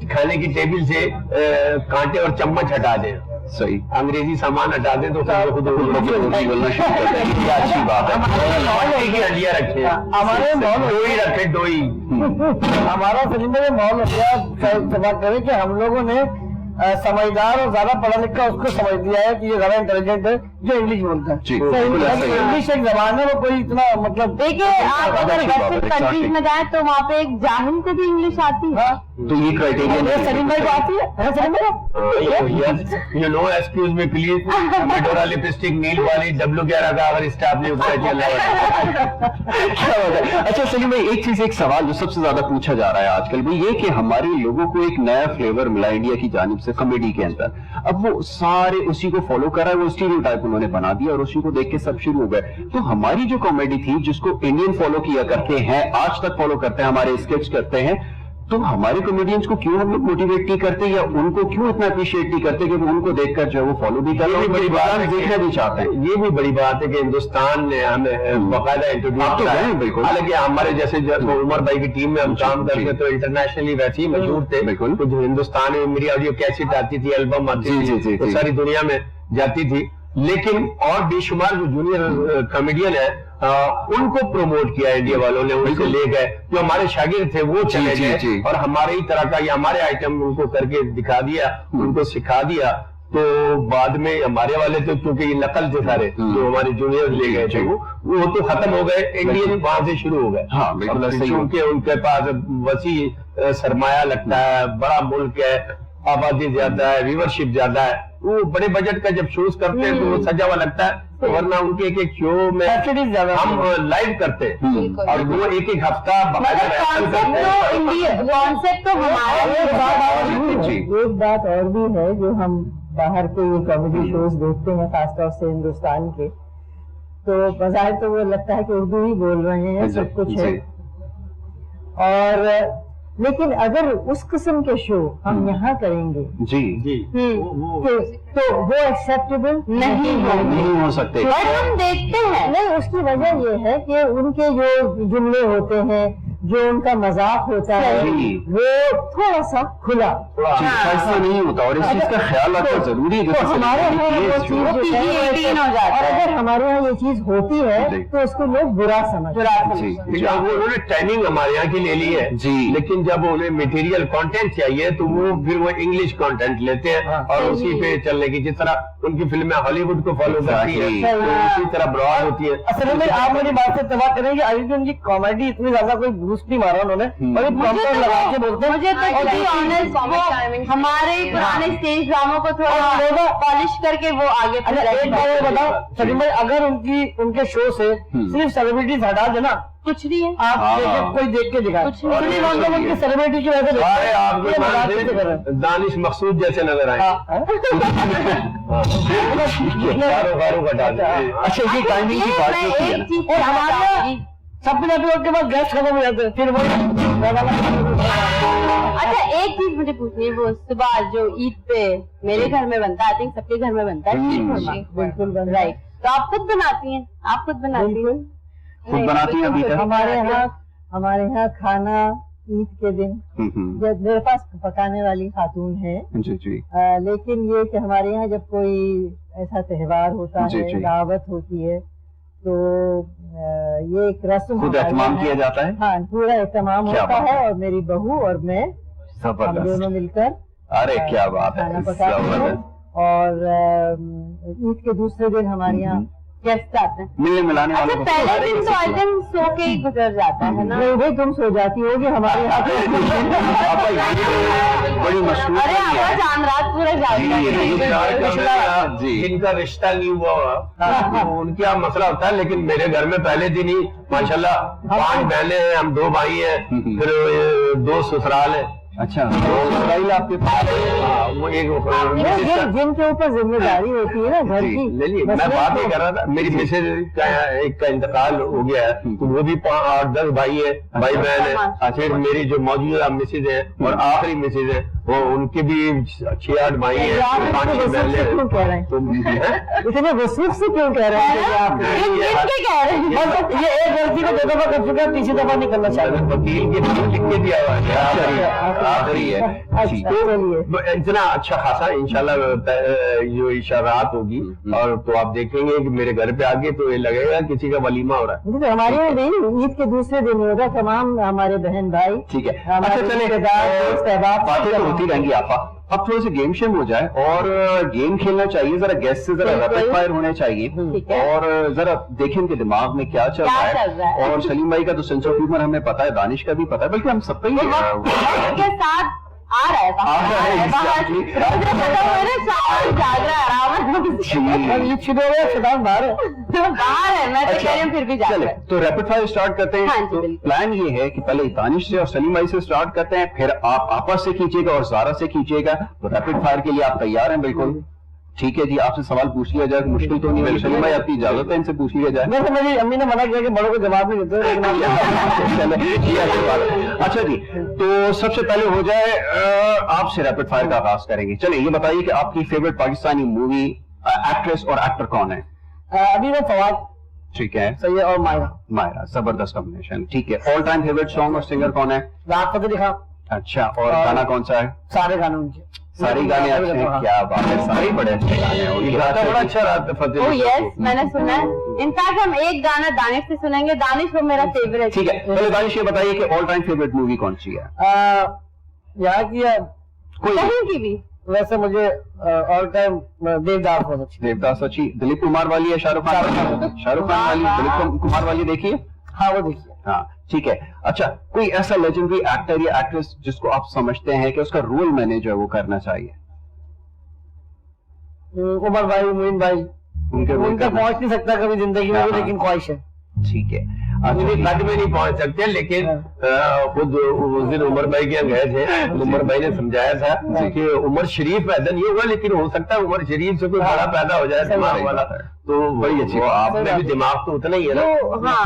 खाने की टेबल से कांटे और चम्मच हटा दें। सही। अंग्रेजी सामान हटा दें तो खुद बोलना शुरू कर दें। अच्छी बात है। की हड्डियाँ रखे हमारे डोई रखे डोई। हमारा सलीम में मॉल रखा करे कि हम लोगों ने समझदार और ज्यादा पढ़ा लिखा उसको समझ लिया है कि ये ज्यादा इंटेलिजेंट है जो इंग्लिश बोलता है। इंग्लिश एक जबान है, वो कोई इतना मतलब देखिए आप अगर वेस्टर्न कंट्रीज में जाए तो वहाँ पे एक जाहिल को भी इंग्लिश आती है। तो ये क्राइटेरिया सलीम भाई को आती है सलीम भाई you know excuse me please Medora lipstick नील वाली W11 का अगर स्टाफ ने अच्छा सलीम भाई एक चीज एक सवाल जो सबसे ज्यादा पूछा जा रहा है आजकल वो ये कि हमारे लोगों को एक नया फ्लेवर मिला इंडिया की जानिब से कॉमेडी के अंदर। अब वो सारे उसी को फॉलो कर रहा है, वो स्टीरियोटाइप उन्होंने बना दिया और उसी को देख के सब शुरू हो गए। तो हमारी जो कॉमेडी थी जिसको इंडियन फॉलो किया करते हैं, आज तक फॉलो करते हैं, हमारे स्केच करते हैं, तो हमारे कॉमेडियंस को क्यों हम लोग मोटिवेट नहीं करते या उनको क्यों इतना अप्रिशिएट नहीं करते कि वो उनको देखकर जो है वो फॉलो भी कर बड़ी बात देखना भी चाहते हैं। ये भी बड़ी बात है कि हिंदुस्तान ने हमें बाकायदा इंट्रोड्यूस किया है। बिल्कुल। हालांकि हमारे जैसे उमर भाई की टीम में हम काम करते तो इंटरनेशनली वैसे ही मशहूर थे। बिल्कुल। कुछ हिंदुस्तान में मेरी ऑडियो कैसेट आती थी, एल्बम आती थी, तो सारी दुनिया में जाती थी। लेकिन और बेशुमार जो जूनियर कॉमेडियन है उनको प्रमोट किया इंडिया वालों ने, उनको ले गए। जो हमारे शागिर्द थे वो चले गए और हमारे ही तरह का या हमारे आइटम उनको करके दिखा दिया, उनको सिखा दिया। तो बाद में हमारे वाले तो क्योंकि ये नकल थे सारे जो हमारे जूनियर ले गए थे वो तो खत्म हो गए, इंडियन वहां से शुरू हो गए। क्योंकि उनके पास वसी सरमाया लगता है, बड़ा मुल्क है, आबादी ज्यादा है, व्यूवरशिप ज्यादा है, वो बड़े बजट का जब शोज करते हैं तो वो सजा हुआ लगता है। वरना उनके एक शो में हम लाइव करते हैं और वो एक हफ्ता कॉन्सेप्ट तो हमारा। एक बात और भी है जो हम बाहर के ये कॉमेडी शोज देखते हैं खासतौर से हिंदुस्तान के, तो बाजार तो वो लगता है कि उर्दू ही बोल रहे हैं, सब कुछ है। और लेकिन अगर उस किस्म के शो हम यहाँ करेंगे तो वो एक्सेप्टेबल नहीं हो सकते। और हम देखते हैं नहीं, उसकी वजह ये है कि उनके जो जुमले होते हैं, जो उनका मजाक होता है वो थोड़ा सा खुला ऐसा नहीं होता और इस चीज का ख्याल रखना जरूरी है। तो हमारे यहाँ वो चीज हो जाता है और अगर हमारे यहाँ ये चीज होती है तो उसको लोग बुरा समझते हैं। उन्होंने ट्रेनिंग हमारे यहाँ की ले ली है जी, लेकिन जब उन्हें मटेरियल कंटेंट चाहिए तो वो फिर वो इंग्लिश कंटेंट लेते हैं और उसी पे चलने की, जिस तरह उनकी फिल्में हॉलीवुड को फॉलो करती है उसी तरह ब्रॉड होती है। असल में आप मेरी बात से इत्तेफाक करेंगे, अभी भी उनकी कॉमेडी इतनी ज्यादा कोई बूस्ट नहीं मारा उन्होंने और प्रॉपर लगा के बोलते हैं। मुझे तो ऑनेस्ट हमारे पुराने स्टेज ड्रामों को थोड़ा पॉलिश करके वो आगे। एक बार बताओ सलीम भाई, अगर उनके शो से सिर्फ सेलिब्रिटीज हटा देना कुछ नहीं है, आप कोई देख के दिखाए उनकी सेलिब्रिटी की वजह से दानिश मकसूद जैसे नजर आए। अच्छा ये टाइमिंग की बात होती है ना, और हमारे सब के बाद गैस खत्म हो जाते हैं फिर वो अच्छा एक चीज मुझे पूछनी है, वो सुबह जो ईद पे मेरे घर में बनता है, आई थिंक सबके घर में बनता है शीर खुरमा, बिल्कुल राइट, तो आप खुद बनाती हैं? आप खुद बनाती हैं? खुद बनाती हैं अभी तक? हमारे यहाँ खाना ईद के दिन जब मेरे पास पकाने वाली खातून है जी जी। लेकिन ये कि हमारे यहाँ जब कोई ऐसा त्योहार होता जी, है, जी। दावत होती है, तो ये एक रस्म खुद एहतमाम किया जाता है? हाँ, पूरा एहतमाम क्या होता बात है और मेरी बहू और मैं, हम जबरदस्त। दोनों मिलकर अरे क्या बात है, खाना पकाते हैं। जबरदस्त। और ईद के दूसरे दिन हमारे यहाँ गेस्ट आते हैं। मिलने मिलाने अच्छा वालों को पहले दिन तो आई थिंक सो के ही गुजर जाता है ना? नहीं भाई, तुम सो जाती होगी, हमारे यहाँ आपा ये बड़ी मशहूर अरे हमारा चांद रात पूरा जागता है। जी। जिनका रिश्ता नहीं हुआ तो उनके यहाँ मसला होता है, लेकिन मेरे घर में पहले दिन ही माशाल्लाह 5 बहनें हैं, हम 2 भाई हैं, फिर 2 ससुराल हैं। अच्छा, तो इसराइल आपके पास? हाँ, वो एक जिनके ऊपर जिम्मेदारी होती है ना घर जी, की। ले लिए, मैं बात नहीं कर रहा था, मेरी मिसेज का एक का इंतकाल हो गया है, तो वो भी 8-10 भाई है, भाई बहन है। फिर मेरी जो मौजूदा मिसेज है और आखिरी मिसेज है, वो उनके भी 6-8 भाई हैं, 5-6 बहनें हैं। क्यों कह रहे हैं? तो इतने वसूख से क्यों कह रहे हैं कि आप? किनके कह रहे हैं? मतलब ये एक गलती को 2 दफा कर चुका है, तीसरी दफा नहीं करना चाहिए। वकील के लिए लिख के दिया हुआ है, आखिरी है। अच्छा, चलिए। इतना अच्छा खासा इंशाल्लाह जो इशारात होगी, और तो आप देखेंगे कि मेरे घर पे आगे तो ये लगेगा किसी का वलीमा हो रहा है। तो हमारे यहाँ नहीं, ईद के दूसरे दिन होगा, तमाम हमारे बहन भाई, ठीक है। हमारे अच्छा चले, रिश्तेदार, दोस्त अहबाब, बातें तो होती रहेंगी आपा। अब थोड़े से गेम शेम हो जाए, और गेम खेलना चाहिए, जरा गेस्ट से जरा रैपिड फायर होने चाहिए, ठीक है। और जरा देखें उनके दिमाग में क्या चल रहा है। और सलीम भाई का तो सेंस ऑफ ह्यूमर हमें पता है, दानिश का भी पता है, बल्कि हम सबका ही के साथ आ रहा है बाहर। exactly। जाग रहा है आराम ये छिपे हुए सदान बाहर है। बाहर है, मैं तो कह रही हूँ फिर भी जाग चले रहा है। तो रैपिड फायर स्टार्ट करते हैं। हाँ जी, तो बिल्कुल। प्लान ये है कि पहले दानिश से और सलीम भाई से स्टार्ट करते हैं, फिर आप आपस से खींचेगा और जारा से खींचेगा। तो रैपिड फायर के लिए आप तैयार हैं? बिल्कुल ठीक है जी। आपसे सवाल पूछ लिया जाए, मुश्किल तो नहीं है। सलीम भाई आपकी इजाजत है, इनसे पूछ लिया जाए। वैसे मेरी अम्मी ने मना किया कि बड़ों को जवाब नहीं देते, लेकिन अच्छा जी, तो सबसे पहले हो जाए आपसे रैपिड फायर का आगाज करेंगे। चलिए ये बताइए कि आपकी फेवरेट पाकिस्तानी मूवी, एक्ट्रेस और एक्टर कौन है? अभी वो फवाद, ठीक है, सही है, और मायरा, मायरा, जबरदस्त कॉम्बिनेशन। ठीक है, ऑल टाइम फेवरेट सॉन्ग और सिंगर कौन है? रात फतेह खान। अच्छा, और गाना कौन सा है? सारे गाने उनके, सारे गाने अच्छे हैं, क्या बात है, सारे बड़े अच्छे गाने हैं उनके। गाना बड़ा अच्छा रहा था फतेह। ओह यस, मैंने सुना है। इनफैक्ट हम एक गाना दानिश से सुनेंगे। दानिश वो मेरा फेवरेट। ठीक है, पहले दानिश ये बताइए कि ऑल टाइम फेवरेट मूवी कौन सी है? यहाँ की कोई कहीं की भी। वैसे मुझे ऑल टाइम देवदास बहुत अच्छी। देवदास अच्छी। दिलीप कुमार वाली है, शाहरुख खान वाली? शाहरुख खान वाली, दिलीप कुमार वाली देखिए। हाँ वो देखिए। हाँ ठीक है। अच्छा, कोई ऐसा लेजेंडरी एक्टर या एक्ट्रेस जिसको आप समझते हैं कि उसका रोल मैंने जो है वो करना चाहिए? उमर भाई, मोइन भाई, उनके रोल उनका करना- पहुंच नहीं सकता कभी जिंदगी में, हाँ, लेकिन ख्वाहिश है। ठीक है। मुझे अच्छा, कद में नहीं पहुंच सकते, लेकिन खुद उस दिन उमर भाई के यहाँ गए थे, उमर भाई ने समझाया था कि उमर शरीफ पैदा नहीं हुआ, लेकिन हो सकता है उमर शरीफ से कोई बड़ा पैदा हो जाए दिमाग सही वाला। बात है। तो बड़ी अच्छी, आपने भी दिमाग तो उतना ही है ना। तो हाँ,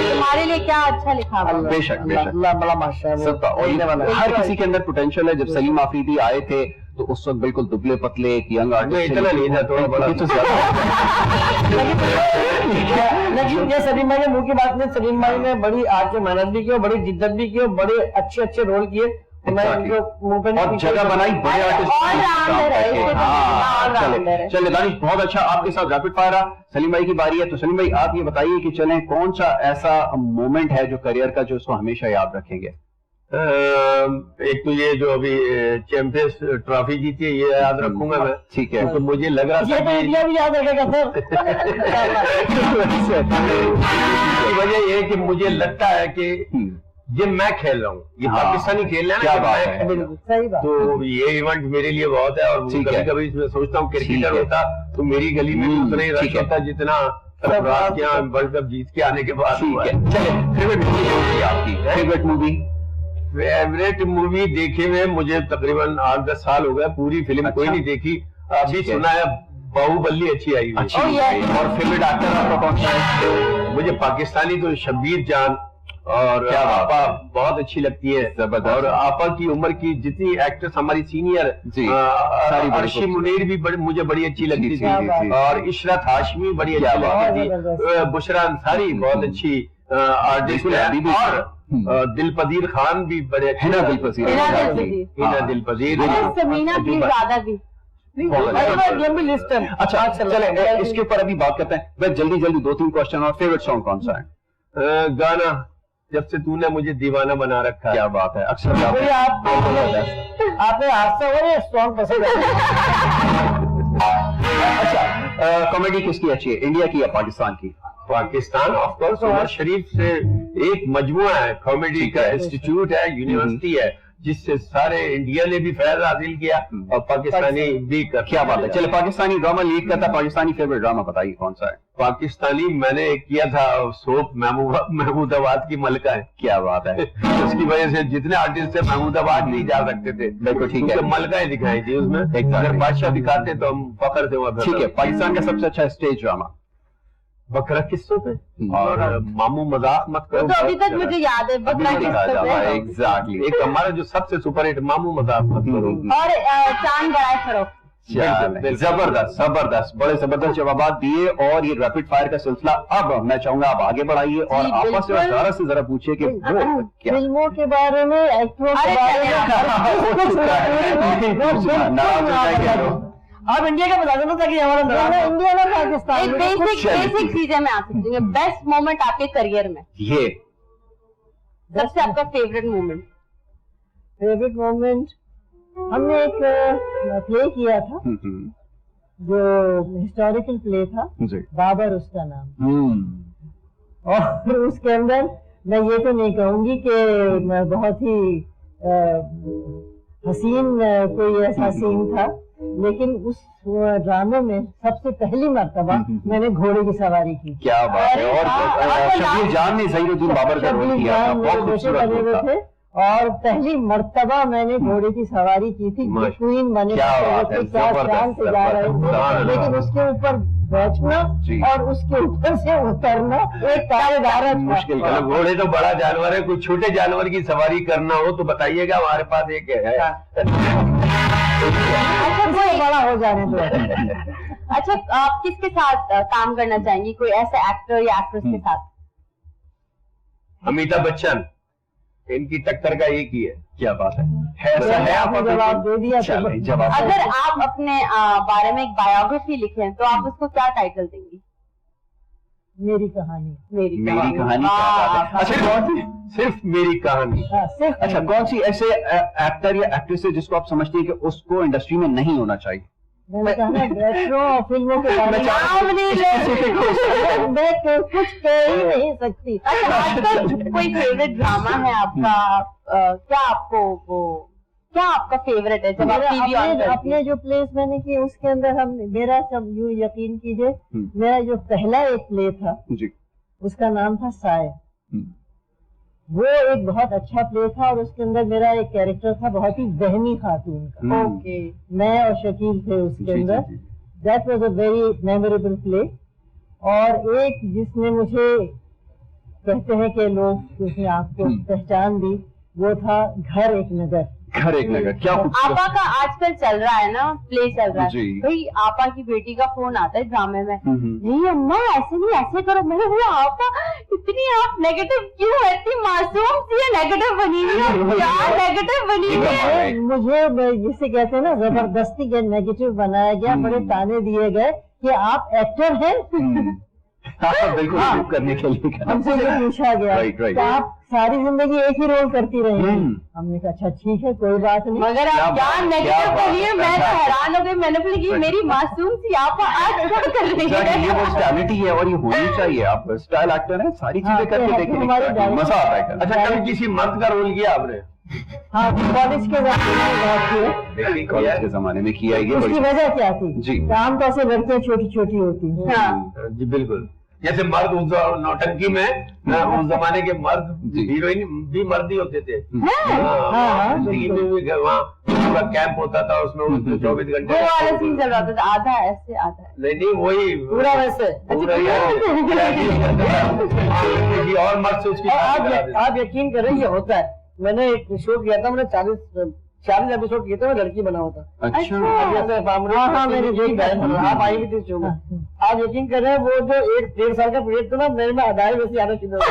तुम्हारे लिए क्या अच्छा लिखा हुआ है? बेशक बेशक, अल्लाह बड़ा माशा है वो। सबका। और देखने वाला है। हर किसी के अंदर पोटेंशियल है। जब सलीम आफरीदी आए थे तो उस वक्त बिल्कुल दुबले पतले एक यंग आर्टिस्ट इतना नहीं था, थोड़ा बड़ा। तो ज्यादा लेकिन ये सलीम भाई ने मुंह की बात नहीं, सलीम भाई ने बड़ी आके मेहनत भी की और बड़ी जिद्दत भी की और बड़े अच्छे अच्छे रोल किए। मैं Exactly. इनको मुंह पे नहीं और जगह बनाई बड़े आर्टिस्ट। All-rounder है, इसको तो all-rounder है। चले दानिश, बहुत अच्छा, आपके साथ रैपिड फायर रहा। सलीम भाई की बारी है, तो सलीम भाई आप ये बताइए कि चलें कौन सा ऐसा मोमेंट है जो करियर का जो उसको हमेशा याद रखेंगे? एक तो ये जो अभी चैंपियंस ट्रॉफी जीती है, ये याद रखूंगा मैं। ठीक है। तो मुझे लग रहा ये था तो कि इंडिया भी याद रखेगा सर। इसकी वजह ये है कि मुझे लगता है कि ये मैं खेल रहा हूँ, ये हाँ। पाकिस्तानी खेल रहा है क्या ना, बात मैं है। खेल रहा हूँ। सही बात। तो ये इवेंट मेरे लिए बहुत है, और ठीक है। कभी कभी इसमें सोचता हूँ ठीक क्रिकेटर है। होता तो मेरी गली में भी उतना ही ठीक रश है। होता जितना सरफराज के यहाँ वर्ल्ड कप जीत के आने के बाद ठीक हुआ है। चले, फेवरेट मूवी कौन सी है आपकी? Favourite movie? फेवरेट मूवी देखे हुए मुझे तकरीबन 8-10 साल हो गए, पूरी फिल्म कोई अच्छा। नहीं देखी। अभी ठीक है। सुना है बाहुबली अच्छी आई हुई अच्छी Oh, yes. मूवी। और फेवरेट एक्टर आपका कौन सा है? मुझे पाकिस्तानी तो शब्बीर जान और क्या बात आपा बहुत अच्छी लगती है। और आपा की उम्र की जितनी एक्ट्रेस हमारी सीनियर जी, सारी बड़ी अर्शी मुनीर भी मुझे बड़ी अच्छी लगती जी, थी, जी, और इशरत हाशमी बड़ी अच्छी लगती थी, बुशरा अंसारी बहुत अच्छी आर्टिस्ट है, और दिलपदीर खान भी बड़े अच्छे हिना हैं। दिलपजीर, हिना दिलपजीर, समीना भी ज्यादा भी अच्छा चले इसके ऊपर अभी बात करते हैं। वह जल्दी 2-3 क्वेश्चन। और फेवरेट सॉन्ग कौन सा है? गाना जब से तूने मुझे दीवाना बना रखा है। क्या बात है। अक्सर आपने हादसा हुआ या सॉन्ग पसंद है? अच्छा, कॉमेडी किसकी अच्छी है, इंडिया की या पाकिस्तान की? पाकिस्तान ऑफ कोर्स उमर शरीफ से एक मजमुआ है, कॉमेडी का इंस्टीट्यूट है, यूनिवर्सिटी है, जिससे सारे इंडिया ने भी फैज हासिल किया और पाकिस्तानी भी कर। क्या बात है। चले पाकिस्तानी ड्रामा लीड करता, पाकिस्तानी फेवरेट ड्रामा बताइए कौन सा है? पाकिस्तानी मैंने किया था सोप महमूदाबाद की मलका है। क्या बात है। उसकी वजह से जितने आर्टिस्ट थे महमूदाबाद नहीं जा सकते थे, बिल्कुल ठीक है। मलकाएं दिखाई थी उसमें। अगर बादशाह दिखाते तो हम फखर से वहां। ठीक है, पाकिस्तान का सबसे अच्छा स्टेज ड्रामा? बकरा किस्सों पे और मामू मजाक मत करो, तो अभी तक मुझे याद है बकरा किस्सों पे। एग्जैक्टली। एक हमारा जो सबसे सुपर हिट मामू मजाक मत करो, और चांद बड़ाए फरोख्त। जबरदस्त जबरदस्त, बड़े जबरदस्त जवाब दिए। और ये रैपिड फायर का सिलसिला अब मैं चाहूंगा आप आगे बढ़ाइए और आपस में ज़रा से जरा पूछिए कि वो क्या फिल्मों के बारे में, एक्टरों के बारे में आप इंडिया का बता देना ताकि हमारा इंडिया में पाकिस्तान एक बेसिक चीजें मैं आपसे पूछूंगी, बेस्ट मोमेंट आपके करियर में, ये सबसे आपका फेवरेट मोमेंट। फेवरेट मोमेंट, हमने एक प्ले किया था जो हिस्टोरिकल प्ले था, बाबर उसका नाम। और उसके अंदर मैं ये तो नहीं कहूंगी कि मैं बहुत ही हसीन कोई ऐसा सीन था, लेकिन उस ड्रामे में सबसे पहली मर्तबा मैंने घोड़े की सवारी की। क्या बात है। और शबीर जान ने ज़हीरुद्दीन बाबर का रोल किया था, बहुत खूबसूरत रोल था। और पहली मर्तबा मैंने घोड़े की सवारी की थी, क्वीन बने क्या बात है, से जा रहे थे, लेकिन उसके ऊपर बैठना और उसके ऊपर से उतरना एक तारेदार मुश्किल। घोड़े तो बड़ा जानवर है, कोई छोटे जानवर की सवारी करना हो तो बताइएगा, हमारे पास एक है। अच्छा, कोई बड़ा हो जाने दो। अच्छा, आप किसके साथ काम करना चाहेंगी, कोई ऐसे एक्टर या एक्ट्रेस के साथ? अमिताभ बच्चन, इनकी टक्कर का एक ही है। क्या बात है। ऐसा है, आपने जवाब दे दिया। जवाब अगर आप अपने बारे में एक बायोग्राफी लिखें तो आप उसको क्या टाइटल देंगी? मेरी कहानी। मेरी कहानी। अच्छा, सिर्फ मेरी कहानी। अच्छा, कौन सी ऐसे एक्टर या एक्ट्रेस है जिसको आप समझते हैं कि उसको इंडस्ट्री में नहीं होना चाहिए? मैंने कहा ना, एक्टरों और फिल्मों के बारे में मैं कुछ कह ही नहीं सकती। अच्छा, आजकल कोई फेवरेट ड्रामा है आपका? क्या आपको वो क्या आपका फेवरेट है जब आप टीवी ऑन करती हैं? अपने जो प्लेस मैंने किए उसके अंदर हम मेरा सब यूं यकीन कीजिए, मेरा जो पहला एक प्ले था जी, उसका नाम था साय। वो एक बहुत अच्छा प्ले था और उसके अंदर मेरा एक कैरेक्टर था बहुत ही बहनी खातून का। ओके, मैं और शकील थे उसके अंदर। That was a very memorable play. और एक जिसने मुझे कहते हैं कि लोग उसने आपको पहचान दी, वो था घर एक नगर। घर एक नगर, क्या आपा का आजकल चल रहा है ना, प्ले चल रहा जी। है भाई, आपा की बेटी का फोन आता है ड्रामे में, नहीं अम्मा ऐसे नहीं ऐसे करो। मैंने बोला आपा इतनी आप नेगेटिव क्यों है, इतनी मासूम सी नेगेटिव बनी हुई है, क्या नेगेटिव बनी हुई है? मुझे जिसे कहते हैं ना जबरदस्ती के नेगेटिव बनाया गया, बड़े ताने दिए गए कि आप एक्टर हैं। बिल्कुल प्रूव करने के लिए हमसे ये पूछा गया कि आप सारी जिंदगी एक ही रोल करती रही। हमने कहा अच्छा ठीक है, कोई बात नहीं। मगर आप क्या नेगेटिव बोली है, मैं तो हैरान हो गई। मैंने बोली कि मेरी मासूम सी आपा आज क्या कर रही है? ये वो स्टाइलिटी है और ये होनी चाहिए। आप स्टाइल एक्टर है, सारी चीजें करके देखिए, मजा आता है। अच्छा, कभी किसी मर्द का रोल किया आपने? हाँ, कॉलेज के जमाने में किया। उसकी वजह क्या थी जी, आम तौर से लड़कियां छोटी छोटी होती हैं। जी बिल्कुल, जैसे मर्द उस नौटंकी में उस जमाने के मर्द हीरोइन भी मर्द ही होते थे। जिंदगी में भी वहाँ का कैंप होता था, उसमें 24 घंटे वो वाला सीन चल रहा था, आधा ऐसे आधा ऐसे। नहीं वही पूरा वैसे। पूरा ही और मत से उसकी आप यकीन करें ये होता है। मैंने एक शो किया था, मैंने 40 एपिसोड किए थे, मैं लड़की बना हुआ था। अच्छा हाँ मेरी देख आप आई भी थी शो में। आप यकीन करें वो जो 1-1.5 साल का पीरियड था ना, मेरे में अदाई वैसे आना शुरू हो गया।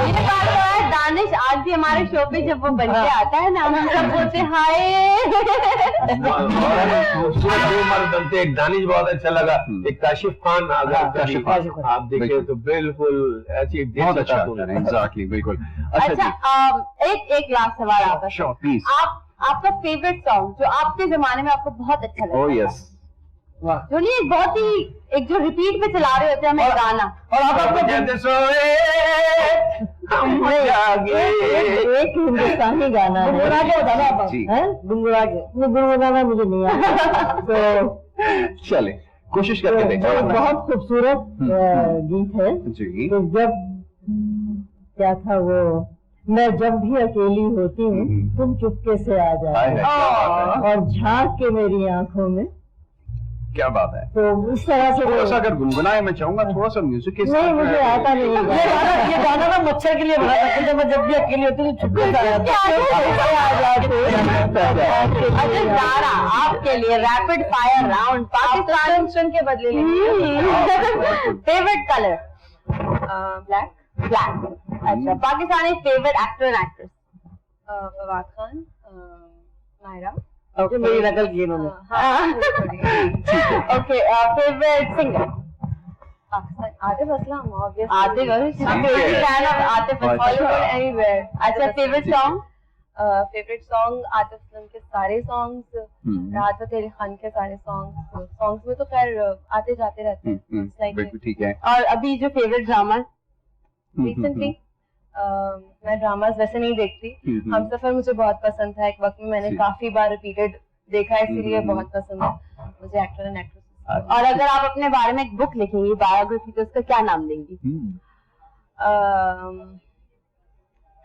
ये बात तो है, दानिश आज भी हमारे शो पे जब वो बन के आता है ना, हम सब बोलते हाय। बनते एक दानिश बहुत अच्छा लगा, एक काशिफ खान अगर काशिफ खान आप देखे तो बिल्कुल ऐसी एक बहुत अच्छा एग्जैक्टली बिल्कुल। अच्छा एक लास्ट सवाल आपका, श्योर प्लीज। आपका फेवरेट सॉन्ग जो आपके जमाने में आपको बहुत अच्छा लगा? ओह यस, जो नहीं एक बहुत ही एक जो रिपीट पे चला रहे होते हैं हमें गाना, और आप जैसे सोए हम जागे, एक हिंदुस्तानी गाना है, गुनगुना के बताना आप। जी। हैं? गुनगुनाना मुझे नहीं आता। तो चले कोशिश करके देखते हैं। बहुत खूबसूरत गीत है। जी तो जब क्या था वो, मैं जब भी अकेली होती हूँ तुम चुपके से आ जाते हाय, क्या बात है। और झांक के मेरी आंखों में, क्या बात है। तो इस तरह से थोड़ा सा अगर गुनगुनाए, मैं चाहूंगा थोड़ा सा म्यूजिक के नहीं, मुझे आता नहीं। ये गाना ना मच्छर के लिए बना था, जब मैं जब भी अकेली होती हूँ चुपके से आ जाते। अच्छा ज़ारा, आपके लिए रैपिड फायर राउंड, पाकिस्तान के बदले फेवरेट कलर? ब्लैक। ब्लैक। अच्छा, Pakistani favourite actor and actress? Fawad Khan, Maira. Okay, मेरी नकल की इन्होंने। Okay, favourite singer? Atif Aslam, obviously. Atif Aslam, fan of Atif Hollywood Aslam. anywhere. अच्छा, favourite song? Favourite song Atif Aslam के सारे सॉन्ग्स, राहत फतेह अली खान के सारे सॉन्ग्स में तो खैर आते जाते रहते हैं। बिल्कुल ठीक है। और अभी जो फेवरेट ड्रामा? रिसेंटली मैं ड्रामास वैसे नहीं देखती, हम सफर मुझे बहुत पसंद था, एक वक्त में मैंने काफी बार रिपीटेड देखा है, इसीलिए बहुत पसंद है मुझे एक्टर एंड एक्ट्रेस। और अगर आप अपने बारे में एक बुक लिखेंगी, बायोग्राफी, तो उसका क्या नाम देंगी?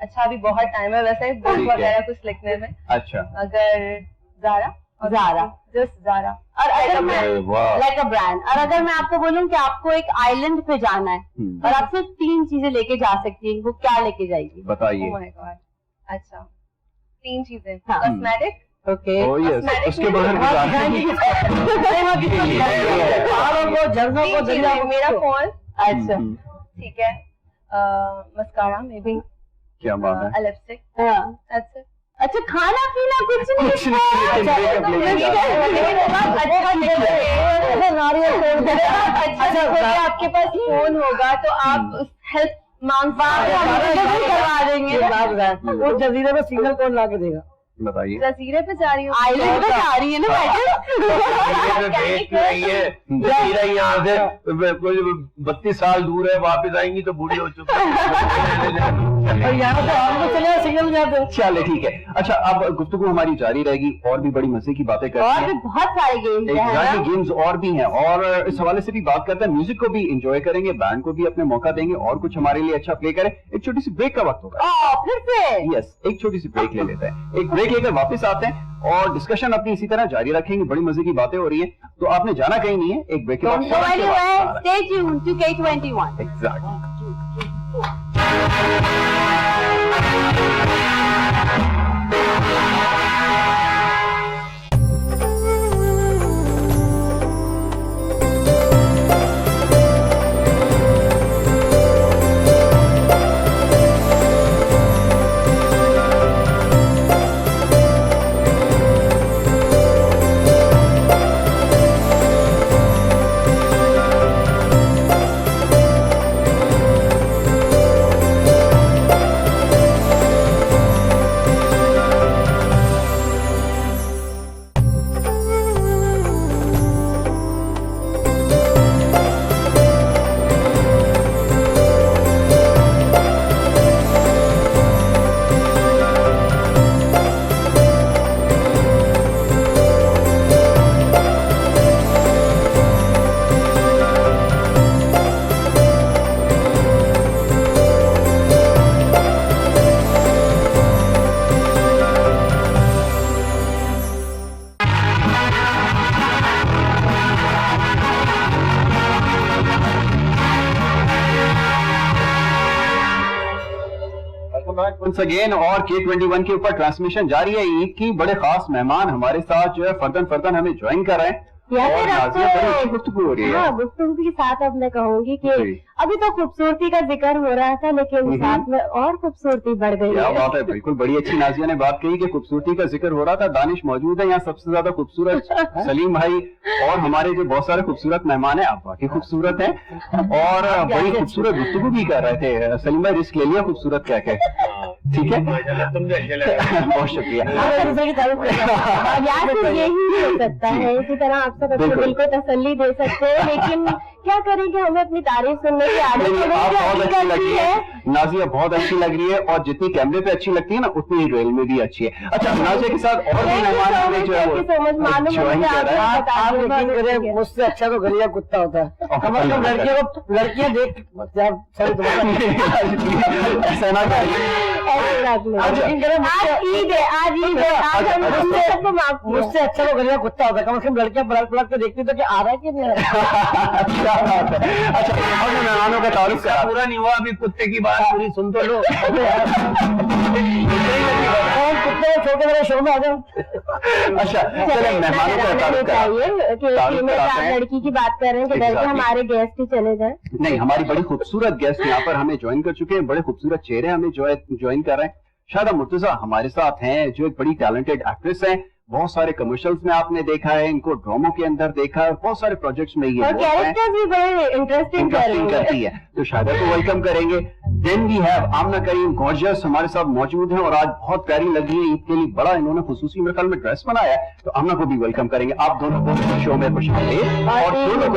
अच्छा अभी बहुत टाइम है वैसे बुक वगैरह कुछ लिखने में। अच्छा, अगर ज़ारा जस्ट ज़ारा और अगर मैं वाह। लाइक अ ब्रांड, और अगर मैं आपको बोलूं कि आपको एक आइलैंड पे जाना है और आप सिर्फ 3 चीजें लेके जा सकती हैं, वो क्या लेके जाएगी? बताइए। Oh my God. अच्छा 3 चीजें, हाँ। कॉस्मेटिक, ओके, ओह यस, उसके बाहर भी झरनों को दरिया को, मेरा फोन, अच्छा ठीक है, मस्कारा में भी, क्या बात है। लिपस्टिक, हाँ। अच्छा अच्छा, खाना पीना कुछ नहीं? कुछ नहीं, लेकिन makeup लेके अच्छा, आपके पास फोन होगा तो आप उस हेल्प मांग करवा देंगे। वो जजीरे में सिग्नल कौन ला के देगा? बताइए। जजीरे पे जा रही हूँ, आइलैंड पे जा रही है ना मैडम? जजीरा यहाँ से 32 साल दूर है, वापस आएंगी तो बूढ़ी हो चुकी है। और यहाँ पे हम तो चले सिग्नल जाते हैं। चले ठीक है। अच्छा, अब गुफ्तगू हमारी जारी रहेगी और भी बड़ी मजे की बातें करते और हैं। भी बहुत सारे गेम्स हैं एग्जैक्टली, ना? गेम्स और भी हैं, और इस हवाले से भी बात करते हैं। म्यूजिक को भी एंजॉय करेंगे, बैंड को भी अपने मौका देंगे और कुछ हमारे लिए अच्छा प्ले करें। एक छोटी सी ब्रेक का वक्त होगा। फिर से यस, एक छोटी सी ब्रेक ले लेते हैं। एक ब्रेक लेकर वापस आते हैं और डिस्कशन अपनी इसी तरह जारी रखेंगे। बड़ी मजे की बातें हो रही हैं, तो आपने जाना कहीं नहीं है। एक ब्रेक के बाद Don't go anywhere. Stay tuned to K21. Exactly. once again, और K21 के ऊपर ट्रांसमिशन जारी है ईद की। बड़े खास मेहमान हमारे साथ जो है फर्दन हमें ज्वाइन कर रहे हैं या फिर और आपको नाज़िया बड़ी अच्छी गुफ्तगू हो रही है। हाँ, गुफ्तगू के साथ अब मैं कहूंगी कि जी। अभी तो खूबसूरती का जिक्र हो रहा था, लेकिन साथ में और खूबसूरती बढ़ गई क्या है। बात है, बिल्कुल बड़ी अच्छी नाज़िया ने बात कही कि खूबसूरती का जिक्र हो रहा था। दानिश मौजूद है यहाँ, सबसे ज्यादा खूबसूरत सलीम भाई और हमारे जो बहुत सारे खूबसूरत मेहमान हैं, आप बाकी खूबसूरत हैं और बड़ी खूबसूरत गुफ्तगू भी कर रहे थे। सलीम भाई रिस्क ले लिया खूबसूरत कह के, ठीक है, बहुत शुक्रिया। यार सिर्फ यही हो सकता है, इसी तरह आप सब अपने दिल को तसल्ली दे सकते हैं, लेकिन क्या करेंगे, हमें अपनी तारीफ सुनने की आदत हो गई आप जो बहुत अच्छी हकीकत लग की रही है। है नाज़िया, बहुत अच्छी लग रही है और जितनी कैमरे पे अच्छी लगती है ना उतनी ही रियल में भी अच्छी है। अच्छा, नाज़िया के साथ और भी मेहमान हमें जो है वो ज्वाइन कर रहे हैं। आप यकीन करें, मुझसे अच्छा तो गलिया कुत्ता होता है। कम से कम लड़कियां देख ऐसा ना करिए। आज ईद है, आज हम सबको माफ किया। मुझसे अच्छा तो गलिया कुत्ता होता है। कम से कम लड़कियां पलट के देखती तो क्या आ रहा है कि नहीं आ रहा। क्या बात है। अच्छा, और मेहमानों का तारुफ करा पूरा नहीं हुआ अभी, कुत्ते की बात पूरी सुन तो लो। कुत्ते छोटे बड़े शो में आ जाओ। अच्छा, चले मेहमानों का तारुफ चाहिए कि लड़की की बात कर रहे हैं कि डर के हमारे गेस्ट ही चले जाए। नहीं, हमारी बड़ी खूबसूरत गेस्ट यहाँ पर हमें ज्वाइन कर चुके हैं, बड़े खूबसूरत चेहरे हमें ज्वाइन कर रहे हैं। शादा मुर्तजा हमारे साथ हैं, जो एक बड़ी टैलेंटेड एक्ट्रेस हैं। बहुत सारे कमर्शियल्स में आपने देखा है इनको, ड्रामों के अंदर देखा है और बहुत सारे प्रोजेक्ट्स में ये और कैरेक्टर्स भी बड़े इंटरेस्टिंग करती है। तो शादा को वेलकम करेंगे। Then we have Amna Karim gorgeous हमारे साथ मौजूद हैं और आज बहुत प्यारी लग रही है ईद के लिए, बड़ा इन्होंने खुसूसी मेरे ख्याल में ड्रेस बनाया है, तो आमना को भी वेलकम करेंगे। आप दोनों को शो में खुश आमदीद और दोनों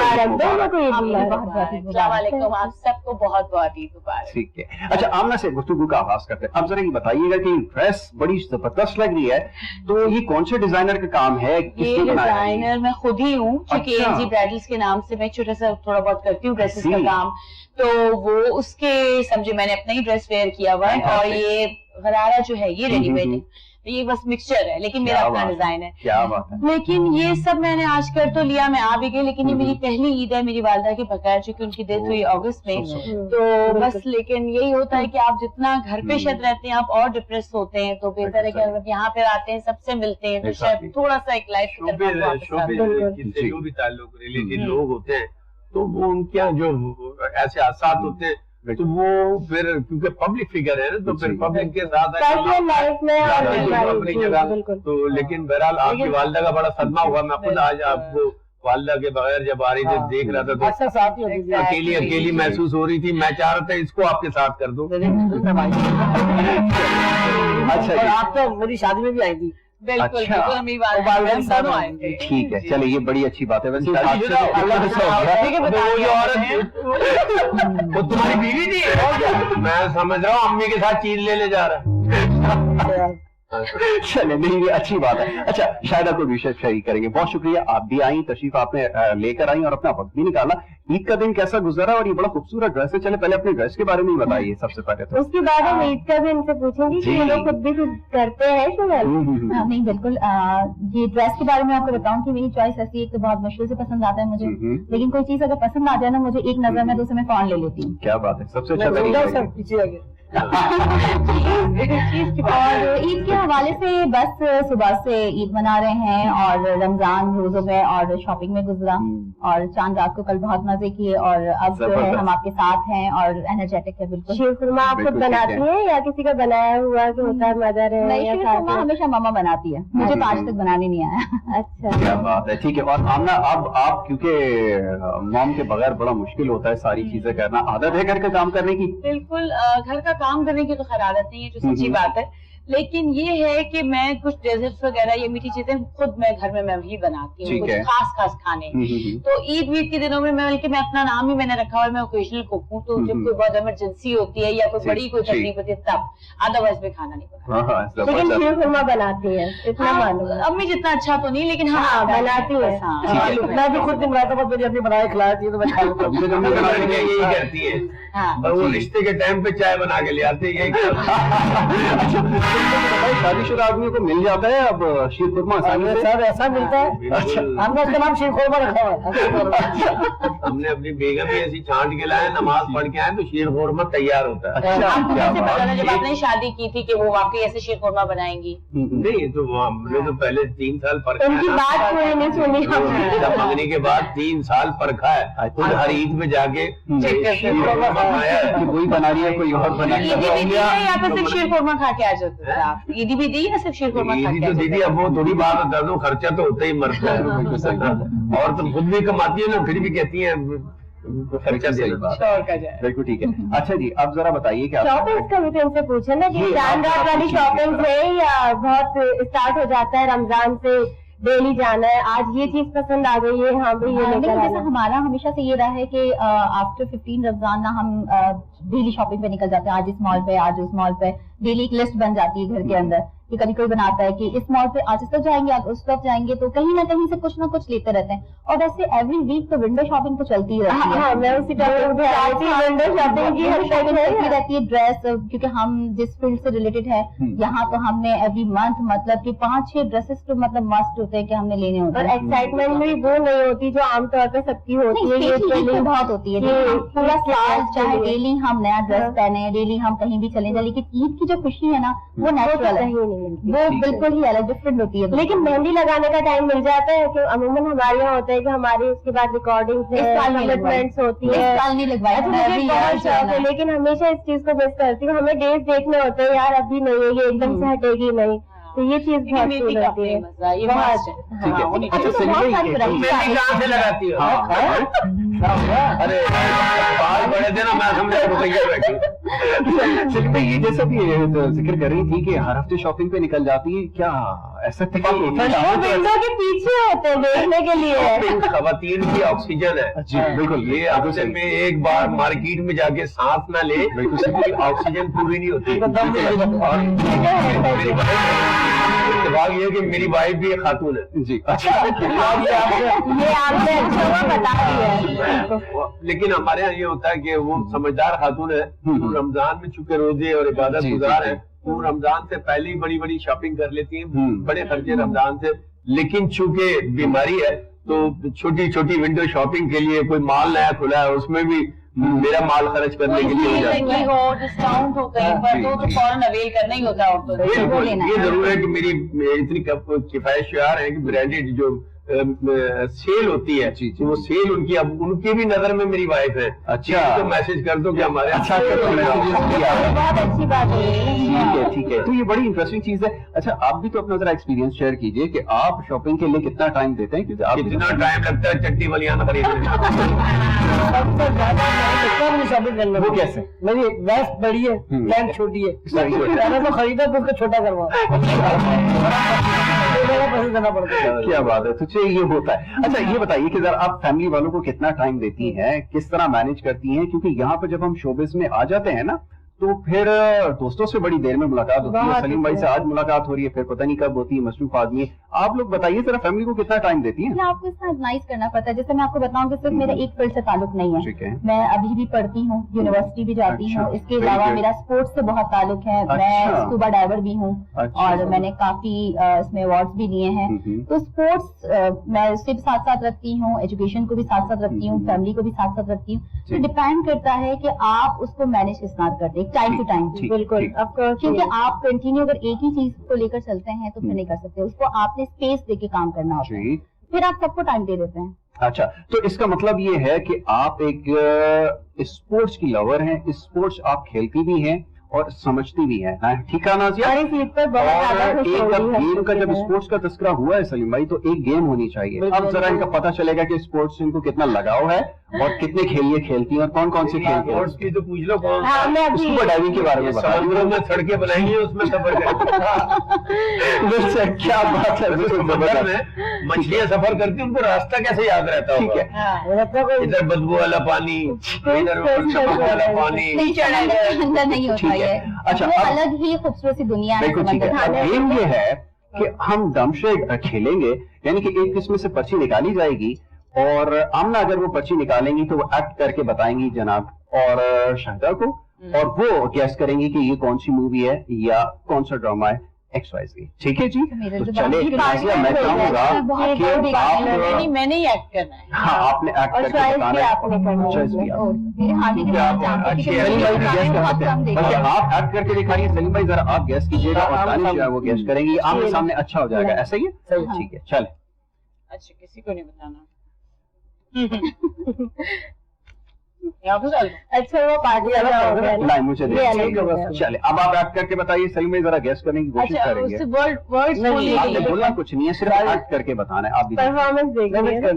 अस्सलामुअलैकुम, आप सबको बहुत बहुत ईद मुबारक। ठीक है। अच्छा, आमना से गुफ्तगू का आगाज करते हैं। अब जरा ये बताइएगा कि ड्रेस बड़ी जबरदस्त लग रही है, तो ये कौन से डिजाइनर का काम है? ये किसने बनाया है? डिजाइनर मैं खुद ही हूँ, क्योंकि अच्छा। एनजी ब्राइडल्स के नाम से मैं छोटा सा थोड़ा बहुत करती हूँ ड्रेसेस का काम, तो वो उसके समझे मैंने अपना ही ड्रेस वेयर किया हुआ है। और ये गरारा जो है ये रेडीमेड है, ये बस मिक्सचर है, लेकिन मेरा अपना डिजाइन है। क्या बात है। लेकिन ये सब मैंने आज कर तो लिया, मैं आ भी गई, लेकिन ये मेरी पहली ईद है मेरी वालिदा के बगैर, चूंकि उनकी डेथ हुई अगस्त में। तो बस लेकिन यही होता है कि आप जितना घर पे शायद रहते हैं आप और डिप्रेस होते हैं, तो बेहतर है कि अगर यहाँ पे आते हैं, सबसे मिलते हैं, तो शायद थोड़ा सा एक लाइफ की तरफ जिनसे जो भी ताल्लुक रिलेटेड लोग होते हैं, तो वो उनके यहाँ जो ऐसे हादसात होते हैं, तो वो फिर क्योंकि पब्लिक फिगर है ना, तो फिर पब्लिक के साथ लाइफ में अपनी जगह तो। लेकिन बहरहाल आपकी वालिदा का बड़ा सदमा हुआ। मैं खुद आज आपको वालिदा के बगैर जब आ रही थी देख रहा था, तो अच्छा साथ ही होती है। अकेली महसूस हो रही थी। मैं चाह रहा था इसको आपके साथ कर दूं। अच्छा, और आप तो मेरी शादी में भी आई थी। बिल्कुल अच्छा। बिल्कुल, हम ये वालिदा दोनों आए थे। ठीक है, चलिए ये बड़ी अच्छी बात है। वैसे शादी आज से तो अल्लाह कितना सा हो गया? ठीक है, बता वो जो दिया औरत वो तुम्हारी बीवी थी। मैं समझ रहा हूँ अम्मी के साथ चीज ले जा रहा है। चले, नहीं ये अच्छी बात है। अच्छा, शायदा को भी शरीक करेंगे। बहुत शुक्रिया, आप भी आई, तशरीफ आपने लेकर आई और अपना वक्त भी निकाला। ईद का दिन कैसा गुजरा और ये बड़ा खूबसूरत ड्रेस है। चले पहले अपने ड्रेस के बारे में ही बताइए सबसे पहले तो। उसके बाद हम ईद का भी इनसे पूछेंगे कि ये लोग खुद भी कुछ करते हैं शुगर। नहीं बिल्कुल, ये ड्रेस के बारे में आपको बताऊं कि मेरी चॉइस ऐसी एक तो बहुत मुश्किल से पसंद आता है मुझे, लेकिन कोई चीज अगर पसंद आ जाए ना मुझे एक नजर में, तो उसे मैं फौरन ले लेती हूँ। क्या बात है, सबसे अच्छा तरीका। पीछे आ गया। और ईद के हवाले से बस सुबह से ईद मना रहे हैं और रमजान रोजों में और शॉपिंग में गुजरा, और चांद रात को कल बहुत मजे किए, और अब जो है हम आपके साथ हैं और एनर्जेटिक है बिल्कुल। शीर खुरमा आप खुद बनाती हैं या किसी का बनाया हुआ कि होता है मदर है? नहीं, शीर खुरमा हमेशा मामा बनाती है, मुझे तो आज तक बनाने नहीं आया। अच्छा, क्या बात है, ठीक है। और आमना, अब आप क्योंकि मॉम के बगैर बड़ा मुश्किल होता है सारी चीजें करना, आदत है घर का काम करने की? बिल्कुल, घर का काम करने की तो खैर आदत नहीं है, जो सच्ची बात है, लेकिन ये है कि मैं कुछ डेजर्ट्स वगैरह ये मीठी चीजें खुद मैं घर में मैं ही बनाती हूँ, कुछ खास खाने। तो ईद वीद के दिनों में मैं अपना नाम ही मैंने रखा हुआ है, मैं ओकेजनल कुक हूँ, तो जब कोई बहुत इमरजेंसी होती है या कोई बड़ी कोई तकलीफ होती है तब, अदरवाइज में खाना नहीं बनाती। लेकिन शीर खुरमा बनाती है, इतना मालूम। अम्मी जितना अच्छा तो नहीं, लेकिन हाँ बनाती है। हाँ, मैं भी खुद दिन बनाता हूँ, मेरी अपनी बनाए खिलाती है तो मैं खा लेता हूँ। यही करती है। और वो रिश्ते के टाइम पे चाय बना के ले आते हैं। अच्छा, शादीशुदा आदमियों को मिल जाता है अब शीर खुरमा आसानी से? सर ऐसा मिलता है। अच्छा, हमने उसका नाम शीर खुरमा रखा है। हमने अपनी बेगम भी ऐसी छांट के लाए, नमाज पढ़ के आए तो शीर खुरमा तैयार होता है। आपको क्या कैसे बात पता था है। जब आपने शादी की थी कि वो वाकई ऐसे शीर खुरमा बनाएंगी? नहीं तो हमने तो पहले 3 साल परखा है उनकी ना। बात पूरी नहीं सुनी हमने। जब मंगनी के बाद 3 साल परखा है, खुद हर ईद में जाके शीर खुरमा बनाया है। कि वही बना रही है कोई और बना रही ईदी भी दी है? है या फिर सिर्फ शीर खुरमा खा के आ जाते थे आप? ईदी भी दी या सिर्फ शीर खुरमा खा ईदी के तो आ जाते दीदी थे? अब वो थोड़ी बात बता दो, खर्चा तो होता ही मरता है। और तुम खुद भी कमाती है ना, फिर भी कहती है खर्चा सही देना। बात श्योर का जाए। बिल्कुल ठीक है। अच्छा जी, अब जरा बताइए कि आप शॉपिंग का भी तो इनसे पूछे ना कि ये चांद आप- रात वाली आप- शॉपिंग है या बहुत स्टार्ट हो जाता है रमजान से डेली जाना है, आज ये चीज पसंद आ गई है, हाँ भाई ये नहीं, लेकर जैसे आना। हमारा हमेशा से ये रहा है कि आफ्टर 15 रमजान ना हम डेली शॉपिंग पे निकल जाते हैं। आज इस मॉल पे, आज उस मॉल पे, डेली एक लिस्ट बन जाती है घर के अंदर कि कभी कोई बनाता है कि इस मॉल पे आज इस तरफ जाएंगे, आज उस तरफ जाएंगे, तो कहीं ना कहीं से कुछ ना कुछ लेते रहते हैं। और वैसे एवरी वीक तो विंडो शॉपिंग तो चलती ही रहती है। हाँ, मैं उसी टॉपिक पे आ रही थी, विंडो शॉपिंग की हर शॉपिंग शॉपिंग चलती है। रहती है। ड्रेस, क्योंकि हम जिस फील्ड से रिलेटेड है यहाँ तो हमने एवरी मंथ मतलब कि 5-6 ड्रेसेस तो मतलब मस्ट होते हैं कि हमने लेने होते और हैं। एक्साइटमेंट भी वो नहीं होती जो आमतौर पे सबकी होती है। नहीं, ये स्पेशली ईद पे feeling- बहुत होती है। ये पूरा ईद के साल लिए। चाहे डेली हम नया ड्रेस हाँ। पहने, डेली हम कहीं भी चले जाए, लेकिन ईद की जो खुशी है ना वो वो तो नेचुरल है, कहीं नहीं मिलती। वो बिल्कुल ही अलग डिफरेंट होती है। लेकिन मेहंदी लगाने का टाइम मिल जाता है कि अमूमन हमारे यहाँ होता है कि हमारी उसके बाद रिकॉर्डिंग्स इस साल नहीं लगवाई। कमिटमेंट्स होती इस है। साल नहीं लगवाई, अच्छा, हमें मुझे every बहुत year शौक जाना है, है। लेकिन हमेशा इस चीज को मिस करती हूँ। हमें डेज देखने होते हैं यार, अभी नहीं है, ये एकदम से हटेगी नहीं, तो ये चीज बहुत मेहंदी फील का होती है। famous है, ये बहुत। must है। ठीक है। हाँ, होनी अच्छा, चाहिए। तो बहुत सारी सलीम variety मेहंदी कहाँ से लगाती हो? अरे बाल बड़े थे ना, मैं समझा रुपये बैठी। सलीम भाई, ये जैसा भी जिक्र कर रही थी कि हर हफ्ते शॉपिंग पे निकल जाती है, क्या ऐसा इत्तेफाक होता वो है? विंडो के पीछे होते हैं देखने के लिए। खवातीन की ऑक्सीजन है जी बिल्कुल, ये हफ्ते में एक बार मार्केट में जाके सांस ना ले, उसकी ऑक्सीजन पूरी नहीं होती। और मेरी इत्तेफाक ये है कि मेरी वाइफ भी एक खातून है जी। अच्छा, ये आपने अच्छा हुआ बता दिया। लेकिन हमारे यहाँ ये होता है कि वो समझदार खातून है। वो रमजान में चूंकि रोजे और इबादत जी, गुजार जी, है, वो रमजान से पहले ही बड़ी बड़ी शॉपिंग कर लेती हैं, हम्म। बड़े खर्चे रमजान से। लेकिन चूंकि बीमारी है तो छोटी छोटी विंडो शॉपिंग के लिए कोई माल नया खुला है, उसमें भी मेरा माल खर्च करने के लिए हो जाता है। लगी हो, डिस्काउंट हो कहीं पर तो फौरन अवेल करना ही होता है औरतों को। बिल्कुल, लेना ये है। जरूर है कि मेरी इतनी किफायतशार है कि ब्रांडेड जो सेल होती है, जी, जी। वो सेल उनकी, अब उनकी भी नजर में मेरी वाइफ है। अच्छा। तो मैसेज कर दो कि हमारे अच्छा, किया। बहुत अच्छी बात है। ठीक है, ठीक है। तो ये बड़ी इंटरेस्टिंग चीज है। अच्छा, आप भी तो अपना जरा एक्सपीरियंस शेयर कीजिए कि आप शॉपिंग के लिए कितना टाइम देते हैं, क्योंकि आप कितना टाइम लगता है चट्टी बलियान खरीदने में। सबसे ज्यादा मैं शॉपिंग करना। वो कैसे? मेरी वेस्ट बड़ी है, पैंट छोटी है, मैंने तो खरीदा तो उसको छोटा करवा पसंद करना पड़ता है। क्या बात है, तुझे ये होता है। अच्छा, ये बताइए कि जरा आप फैमिली वालों को कितना टाइम देती हैं, किस तरह मैनेज करती हैं, क्योंकि यहाँ पर जब हम शोबिज में आ जाते हैं ना, तो फिर दोस्तों से बड़ी देर में मुलाकात होती है। बहुत सलीम भाई से आज मुलाकात हो रही है, फिर पता नहीं कब होती है, मसरूफ आदमी है। आप लोग बताइए जरा, फैमिली को कितना टाइम देती हैं? इसलिए आपको इसमें ऑर्गेनाइज करना पड़ता है। जैसे मैं आपको बताऊं कि सिर्फ मेरा एक फील्ड से ताल्लुक नहीं है। ठीक है। मैं अभी भी पढ़ती हूँ, यूनिवर्सिटी भी जाती अच्छा, हूँ। इसके very अलावा good। मेरा स्पोर्ट्स से बहुत ताल्लुक है। अच्छा। मैं स्कूबा डाइवर भी हूँ अच्छा। और मैंने काफी इसमें अवार्ड्स भी लिए हैं। तो स्पोर्ट्स मैं उसके भी साथ साथ रखती हूँ, एजुकेशन को भी साथ साथ रखती हूँ, फैमिली को भी साथ साथ रखती हूँ। तो डिपेंड करता है कि आप उसको मैनेज किस तरह करते हैं, टाइम टू टाइम। ठीक, बिल्कुल, ठीक। Of course. क्योंकि आप कंटिन्यू अगर एक ही चीज को लेकर चलते हैं तो फिर नहीं कर सकते। उसको आपने स्पेस देके काम करना होता है, जी। फिर आप सबको टाइम दे देते हैं। अच्छा, तो इसका मतलब ये है कि आप एक स्पोर्ट्स की लवर हैं, स्पोर्ट्स आप खेलती भी हैं और समझती भी हैं, हाँ, ठीक है नाज़िया? और इस ईद पर बहुत ज्यादा और खुश एक हो जब रही है। गेम का जब स्पोर्ट्स का तस्करा हुआ है सलीम भाई, तो एक गेम होनी चाहिए। अब जरा इनका पता चलेगा कि स्पोर्ट्स से इनको कितना लगाव है और कितने खेल ये खेलती हैं और कौन कौन से खेल खेलती स्पोर्ट्स की तो पूछ लो कौन हाँ, मैं अभी स्कूबा डाइविंग के बारे में बता समुद्रों में सड़कें बनाएंगे, उसमें सफर दीजिए। क्या बात है, बिल्कुल समंदर जबरदस्त। में मछलियां सफर करती हैं, उनको रास्ता कैसे याद रहता ठीक होगा? है। इधर बदबू वाला पानी, इधर नमक वाला पानी। नहीं चढ़ा अंदर नहीं होता ठीक है। है। अच्छा, वो अब- अलग ही खूबसूरत सी दुनिया है बिल्कुल ठीक है। समंदर अब की। गेम ये है कि हम दमशे खेलेंगे, यानी कि एक किस्म से पर्ची निकाली जाएगी और आमना अगर वो पर्ची निकालेंगी तो वो एक्ट करके बताएंगी जनाब और शाहिदा को, और वो गैस करेंगे कि ये कौन सी मूवी है या कौन सा ड्रामा है XYZ। ठीक है जी, तो चले नाज़िया, मैं चाहूंगा कि आप, मैंने ही एक्ट करना है। हाँ आपने एक्ट करके बताना है, चॉइस भी आप एक्ट करके दिखाइए। सलीम भाई जरा आप गैस कीजिएगा और दानिश जो है वो गैस करेंगे, आमने सामने अच्छा हो जाएगा, ऐसा ही है? ठीक है चले। अच्छा किसी को नहीं बताना। अच्छा वो पार्टी वाला हो गया। नहीं मुझे चले, अब आप एक्ट करके बताइए। सलीम भाई जरा गैस करने की कोशिश करेंगे। आपने बोलना कुछ नहीं है, सिर्फ एक्ट करके बताना है। आप भी परफॉर्मेंस देखिए,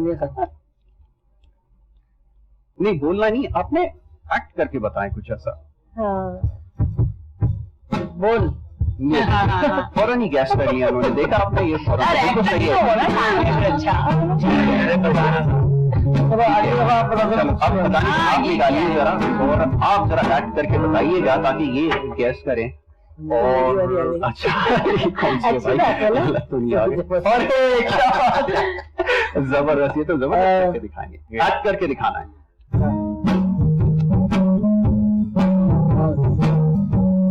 नहीं बोलना नहीं, आपने एक्ट करके बताएं कुछ ऐसा। बोल। फौरन ही गैस कर लिया उन्होंने, देखा आपने ये फौरन सही है। अच्छा अब बताइए, आप निकालिए जरा और आप जरा एक्ट करके बताइएगा ताकि ये गैस करें। और अच्छा कौन से भाई गलत तो नहीं आ गए? अरे क्या बात है, जबरदस्त, ये तो जबरदस्त करके दिखाएंगे, एक्ट करके दिखाना है।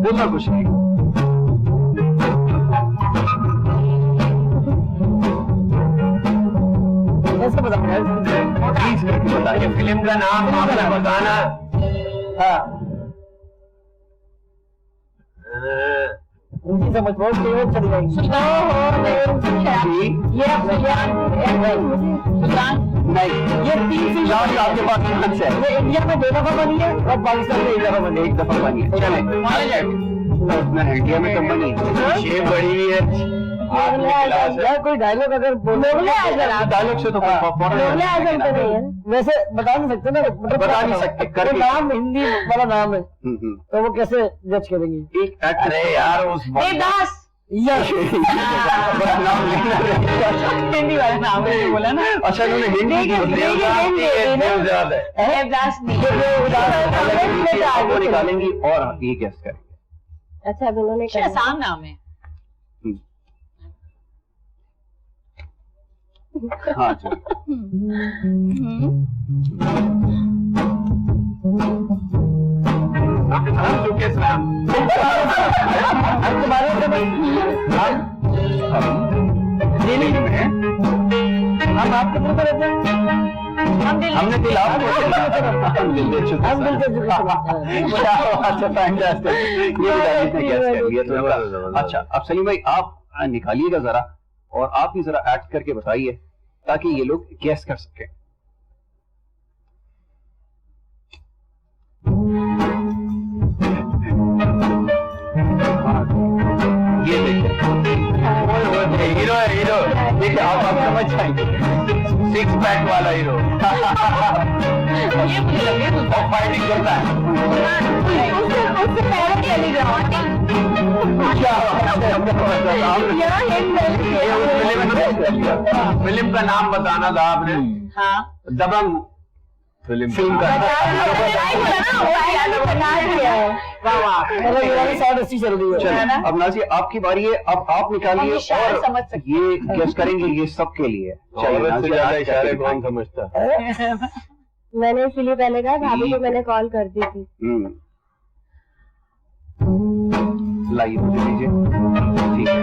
बोलना कुछ नहीं, कैसे बताइए फिल्म का नाम आपने बताना। हाँ उनकी समझ बहुत तेज चल रही नहीं, ये 3 फिल्म आपके पास कौन से है? इंडिया में 2 दफा बनी है और पाकिस्तान में 1 दफा बनी है। 1 दफा बनी है। चले इंडिया में कब बनी? ये बड़ी हुई है। यार कोई डायलॉग अगर डायलॉग से तो वैसे बता नहीं सकते ना, मतलब बता नहीं सकते, करके नाम हिंदी वाला नाम है तो वो कैसे जज करेंगे? एक एक्ट। अरे यार उस देवदास हिंदी वाला नाम है बोला ना। अच्छा उन्होंने हिंदी वो निकालेंगी और ये गैस करेंगे। अच्छा अब उन्होंने आसान नाम है। हाँ जी हम आपके मुंह पर रहते हैं, हमने दिल अच्छा अब सलीम भाई आप निकालिएगा जरा और आप ही जरा एक्ट करके बताइए ताकि ये लोग गैस कर सकें। ये देखिए हीरो है, हीरो देखिए आप समझ जाएंगे, 6 पैक वाला हीरो और फाइटिंग करता है। फिल्म का नाम बताना था आपने। हाँ दबंग फिल्म का चल रही है। अब नाज़िया आपकी बारी है, अब आप निकालिए और ये गैस करेंगे, ये सबके लिए। इशारे कौन समझता? मैंने इसलिए पहले कहा भाभी को मैंने कॉल कर दी थी। लाइए मुझे दीजिए, ठीक है।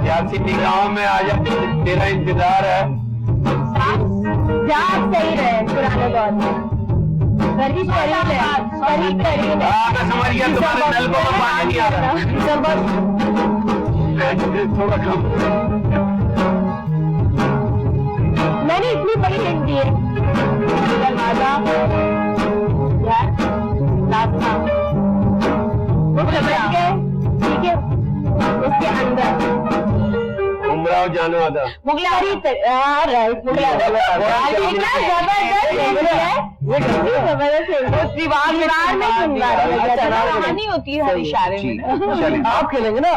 यार सिटी गाँव में आ जा, तेरा इंतजार है। जाग सही रहे पुराने दौर में, करीब करीब है, करीब करीब है। समझ गया, तुम्हारे नल को पानी नहीं आ रहा। थोड़ा कम। मैंने इतनी बड़ी हिंट दी है। दरवाजा यार रास्ता वो समझ गए, ठीक है। उसके अंदर उमराव जानो आधा मुगलारी राइट मुगलारी कहानी होती है हर इशारे में। आप खेलेंगे ना,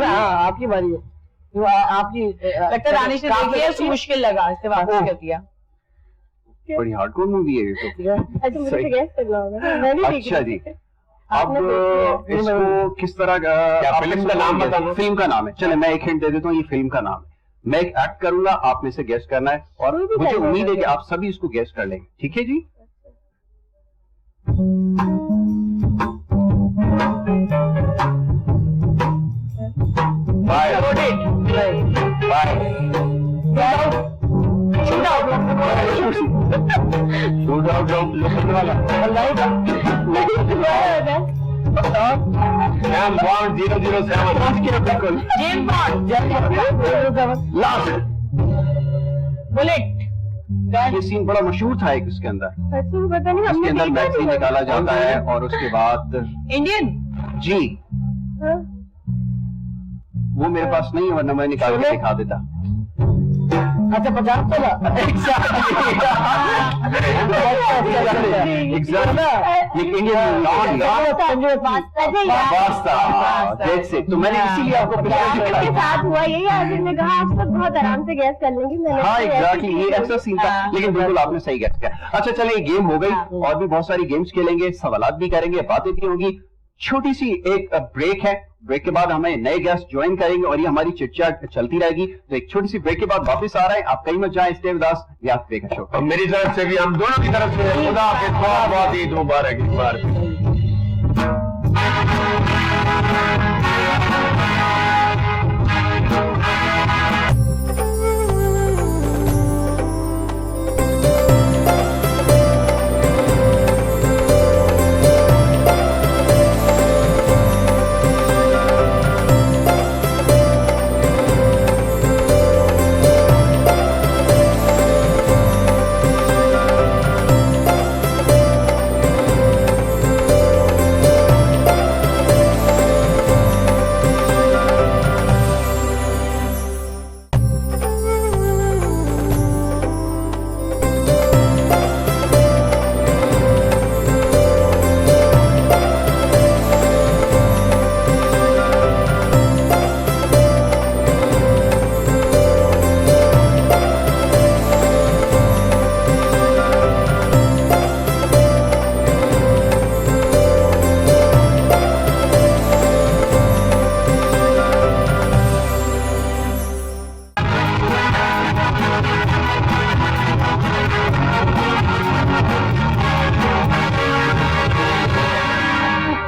हाँ आपकी बारी है। तो आपकी लगता है रानी से देखिए मुश्किल लगा, इससे वापस कर दिया। बड़ी हार्डकोर मूवी है ये तो। अच्छा मुझे गैस करना होगा, मैं नहीं अच्छा जी अब इसको किस तरह का फिल्म का नाम बताना? फिल्म का नाम है, चले मैं एक हिंट दे देता हूँ, ये फिल्म का नाम है। मैं एक एक्ट करूंगा, आप में से गेस करना है और मुझे उम्मीद है कि आप सभी इसको गेस कर लेंगे। ठीक है जी? बुलेट। ये सीन बड़ा मशहूर था एक इसके अंदर। पता नहीं, इसके अंदर वैक्सीन निकाला जाता है और उसके बाद इंडियन। जी वो मेरे पास नहीं है, वरना मैं निकाल के दिखा देता। अच्छा 50 चला। तो मैंने इसीलिए आपको के साथ हुआ यही, आसिफ ने कहा आप सब बहुत आराम से गैस कर लेंगे। मैंने हाँ एग्जैक्टली, ये ऐसा सीन था, लेकिन बिल्कुल आपने सही गैस किया। अच्छा चले, गेम हो गई और भी बहुत सारी गेम्स खेलेंगे, सवालात भी करेंगे, बातें भी होंगी। छोटी सी एक ब्रेक है, ब्रेक के बाद हमें नए गेस्ट ज्वाइन करेंगे और ये हमारी चिटचाट चलती रहेगी। तो एक छोटी सी ब्रेक के बाद वापस आ रहे हैं, आप कहीं मत जाएं, स्टे विद अस, या ब्रेक शो। और मेरी तरफ से भी, हम दोनों की तरफ से खुदा हाफिज़, बहुत बहुत ईद मुबारक इस बार।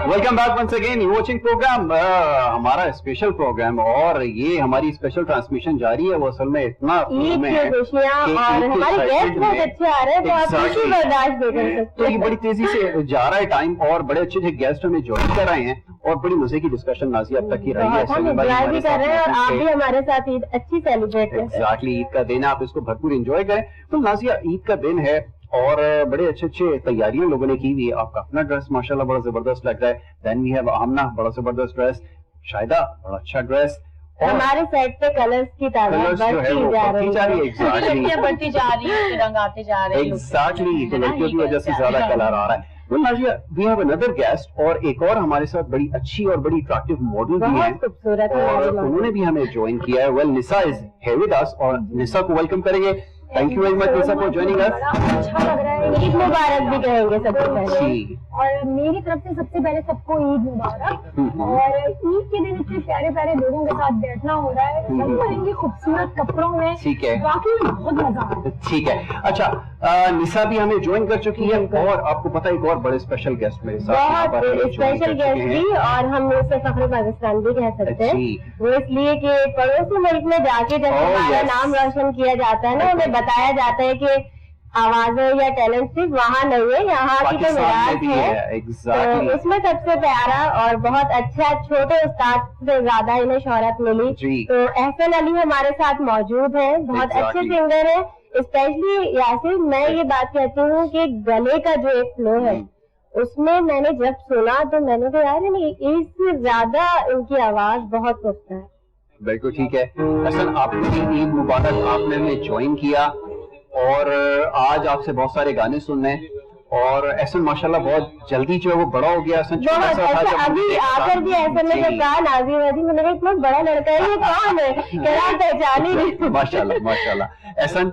Welcome back once again, you watching programme, हमारा स्पेशल प्रोग्राम, और ये हमारी स्पेशल ट्रांसमिशन जारी है। वो असल में इतना ईद की खुशियाँ और हमारे गेस्ट बहुत अच्छे आ रहे हैं, तो आप खुशी बर्दाश्त नहीं कर सकते। तो ये बड़ी तेजी से जा रहा है टाइम और बड़े अच्छे अच्छे गेस्ट हमें ज्वाइन कर रहे हैं और बड़ी मजे की डिस्कशन नाज़िया अब तक की रही है। हम एंजॉय भी कर रहे हैं और आप भी हमारे साथ ईद अच्छी सेलिब्रेट करें। एग्जैक्टली, ईद का दिन है, आप इसको भरपूर एंजॉय करें। तो नाज़िया, ईद का दिन है और बड़े अच्छे अच्छे तैयारियां लोगों ने की हुई है। आपका अपना ड्रेस माशाल्लाह बड़ा जबरदस्त लग रहा है। देन वी हैव आमना, बड़ा जबरदस्त ड्रेस, शाहिदा बड़ा अच्छा ड्रेस, हमारे सेट पे कलर्स की तादाद बढ़ती जा रही है, लड़कियां बढ़ती जा रही है, रंग आते जा रहे हैं। एग्जैक्टली, तो लड़कियों की वजह से ज्यादा कलर आ रहा है। तो Nazia, we have another guest, और एक और हमारे साथ बड़ी अच्छी और बड़ी अट्रैक्टिव मॉडल भी है, खूबसूरत, और उन्होंने भी हमें ज्वाइन किया है। Well, Nisa is here with us, और निसा को वेलकम करेंगे। Thank you very much Nisa for joining us. अच्छा लग रहा है। ईद मुबारक भी कहेंगे सबसे पहले, और मेरी तरफ से सबसे पहले सबको ईद मुबारक। और ईद के दिन इतने प्यारे प्यारे लोगों के साथ बैठना हो रहा है, सब पहनेंगे खूबसूरत कपड़ों में, ठीक है, वाकई बहुत मजा आ रहा है। ठीक है। अच्छा, निसा भी हमें ज्वाइन कर चुकी है, और आपको पता है एक और बड़े स्पेशल गेस्ट मेरे साथ, बहुत स्पेशल गेस्ट भी, और हम उसे फख्र पाकिस्तान भी कह सकते हैं। वो इसलिए कि पड़ोसी मुल्क में जाके जब हमारा नाम रोशन किया जाता है ना, हमें बताया जाता है कि आवाजें या टैलेंट सिर्फ वहाँ नहीं है, यहाँ की तो विरासत है। तो उसमें सबसे प्यारा और बहुत अच्छा, छोटे उस्ताद से ज्यादा इन्हें शोहरत मिली। तो एहसन अली हमारे साथ मौजूद है, बहुत अच्छे सिंगर है। स्पेशली यासिर, मैं ये बात कहती हूँ कि गले का जो एक फ्लो है, उसमें मैंने जब सुना तो मैंने कहा यार इससे ज्यादा इनकी आवाज बहुत पुख्ता है। बिल्कुल ठीक है। असल आपने ईद मुबारक, आपने हमें ज्वाइन किया और आज आपसे बहुत सारे गाने सुनने हैं, और ऐसा माशाल्लाह बहुत जल्दी जो है वो बड़ा हो गया। बहुत अच्छा, अभी आकर भी ऐसा ने जब कहा नाज़िम वादी, मैंने कहा इतना बड़ा लड़का है, ये कौन है, कह रहा पहचान ही नहीं। माशाल्लाह माशाल्लाह। एहसन,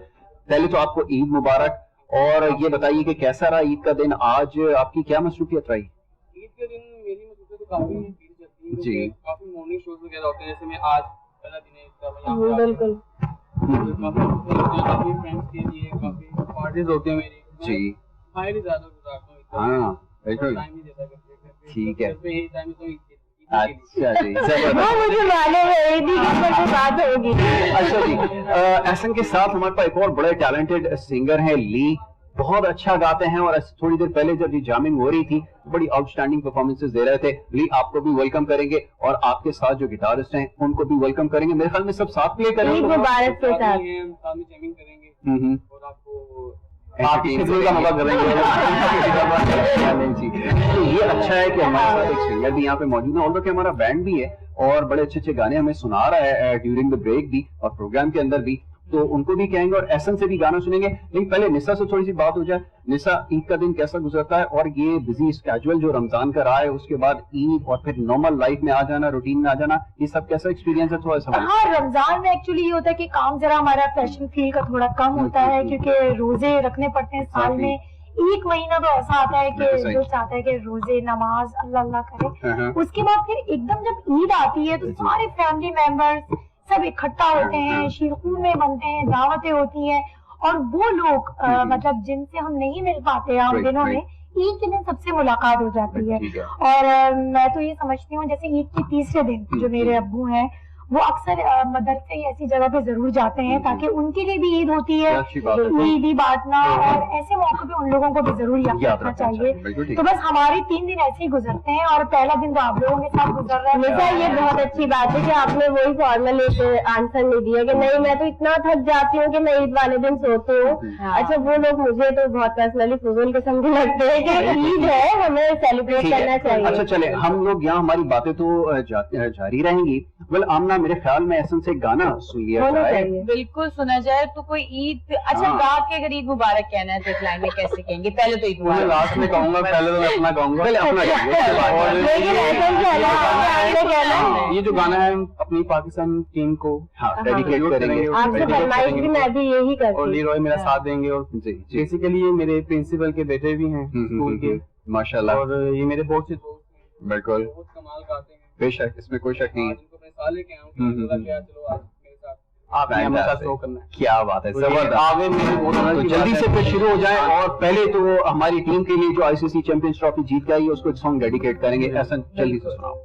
पहले तो आपको ईद मुबारक, और ये बताइए कि कैसा रहा ईद का दिन, आज आपकी क्या मसरूफियत रही? ईद के दिन मेरी मसरूफियत तो काफी जी, काफी मॉर्निंग शोज वगैरह होते हैं, जैसे मैं आज पहला दिन है इसका, बिल्कुल काफी फ्रेंड्स के लिए काफी पार्टीज होती है मेरी जी बाहर ही ज्यादा गुजारता हूँ हाँ बिल्कुल टाइम ही देता करते ठीक है पे ही टाइम तो अच्छा जी वो मुझे मालूम है ईदी के ऊपर से बात होगी। अच्छा जी एहसन के साथ हमारे पास एक और बड़े टैलेंटेड सिंगर हैं ली, बहुत अच्छा गाते हैं और थोड़ी देर पहले जब ये जामिंग हो रही थी बड़ी आउटस्टैंडिंग परफॉर्मेंसेस दे रहे थे। ली आपको भी वेलकम करेंगे और आपके साथ जो गिटारिस्ट हैं उनको भी वेलकम करेंगे। मेरे ख्याल में सब साथ प्ले करेंगे। ईद मुबारक के साथ में जैमिंग करेंगे और आपको आप इसलिए का मौका करेंगे। तो ये अच्छा है कि हमारे साथ एक सिंगर भी यहाँ पे मौजूद है, ऑल्दो कि हमारा बैंड भी है और बड़े अच्छे अच्छे गाने हमें सुना रहा है ड्यूरिंग द ब्रेक भी और प्रोग्राम के अंदर भी, तो उनको भी कहेंगे और एहसन से भी गाना सुनेंगे। लेकिन पहले निसा से थोड़ी सी बात हो जाए। निसा, ईद का दिन कैसा गुजरता है और ये बिजी स्केजुअल जो रमजान का रहा है उसके बाद ईद और फिर नॉर्मल लाइफ में आ जाना, रूटीन में आ जाना, ये सब कैसा एक्सपीरियंस है थोड़ा सा? हाँ, रमजान में एक्चुअली ये होता है कि काम जरा हमारा फैशन फील का थोड़ा कम होता है क्योंकि रोजे रखने पड़ते हैं साल में। एक महीना तो ऐसा आता है कि दिल चाहता है कि रोजे नमाज अल्लाह अल्लाह करे। उसके बाद फिर एकदम जब ईद आती है तो सारे फैमिली मेंबर्स सब इकट्ठा होते हैं, शीरखूर में बनते हैं, दावतें होती हैं और वो लोग मतलब जिनसे हम नहीं मिल पाते आम दिनों में ईद के दिन सबसे मुलाकात हो जाती है। और मैं तो ये समझती हूँ जैसे ईद के तीसरे दिन जो मेरे अब्बू हैं वो अक्सर मदरसे या ऐसी जगह पे जरूर जाते हैं ताकि उनके लिए भी ईद होती है, ईदी बांटना और ऐसे मौके पे उन लोगों को भी जरूर याद रखना चाहिए। तो बस हमारे 3 दिन ऐसे ही गुजरते हैं और पहला दिन तो आप लोगों के साथ गुजर रहा है। निशा, ये बहुत अच्छी बात है कि आपने वही फॉर्मल एक आंसर नहीं दिया कि नहीं मैं तो इतना थक जाती हूँ कि मैं ईद वाले दिन सोती हूँ। अच्छा, वो लोग मुझे तो बहुत पर्सनली फजूल किस्म के लगते हैं कि ईद है हमें सेलिब्रेट करना चाहिए। अच्छा चले, हम लोग यहाँ हमारी बातें तो जारी रहेंगी। वेल आमना, मेरे ख्याल में एहसन से गाना सुन लिया जाए। बिल्कुल सुना जाए तो कोई ईद अच्छा गा के अगर ईद मुबारक कहना है तो एक लाइन में कैसे कहेंगे? पहले तो ईद मुबारक लास्ट में कहूंगा, पहले तो मैं अपना कहूंगा। पहले अपना ये जो गाना है अपनी पाकिस्तान टीम को डेडिकेट करेंगे। आपसे फरमाइश भी मैं भी यही करती हूँ। और लीरॉय मेरा साथ देंगे और बेसिकली ये मेरे प्रिंसिपल के बेटे भी हैं स्कूल के माशाल्लाह, और ये मेरे बहुत से दोस्त हैं, बिल्कुल बहुत कमाल गाते हैं। बेशक, इसमें कोई शक नहीं है। आप हमारे साथ शो करना है। क्या बात है, तो जल्दी से फिर शुरू हो जाए और पहले तो हमारी टीम के लिए जो आईसीसी चैंपियंस ट्रॉफी जीत गई है उसको एक सॉन्ग डेडिकेट करेंगे। ऐसा जल्दी से सुनाओ,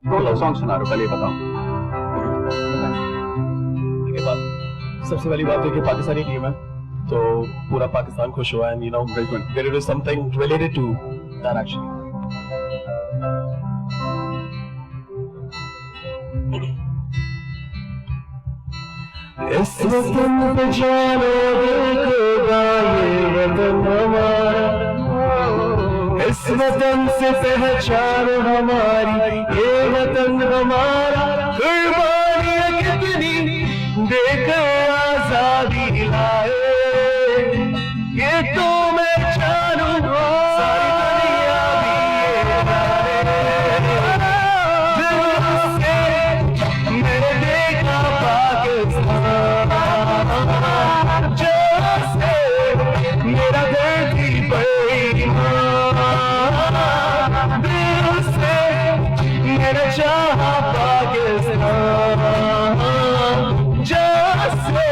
कौन सॉन्ग सुना रहे हो पहले बताओ। सबसे पहली बात है कि पाकिस्तानी टीम है तो पूरा पाकिस्तान खुश हुआ है, you know there is something related to that actually. इस वतन पे जानो देखोगा ये वतन हमारा, इस वतन से पहचान हमारी ये वतन हमारा। कुर्बानियां कितनी देकर आजादी लाए ये तो मैं जानूं, सारी दुनिया भी ये मैंने देखा पाकिस्तान जैसे मेरा धरती पर ईमान, दिल से मैंने चाहा पाकिस्तान जैसे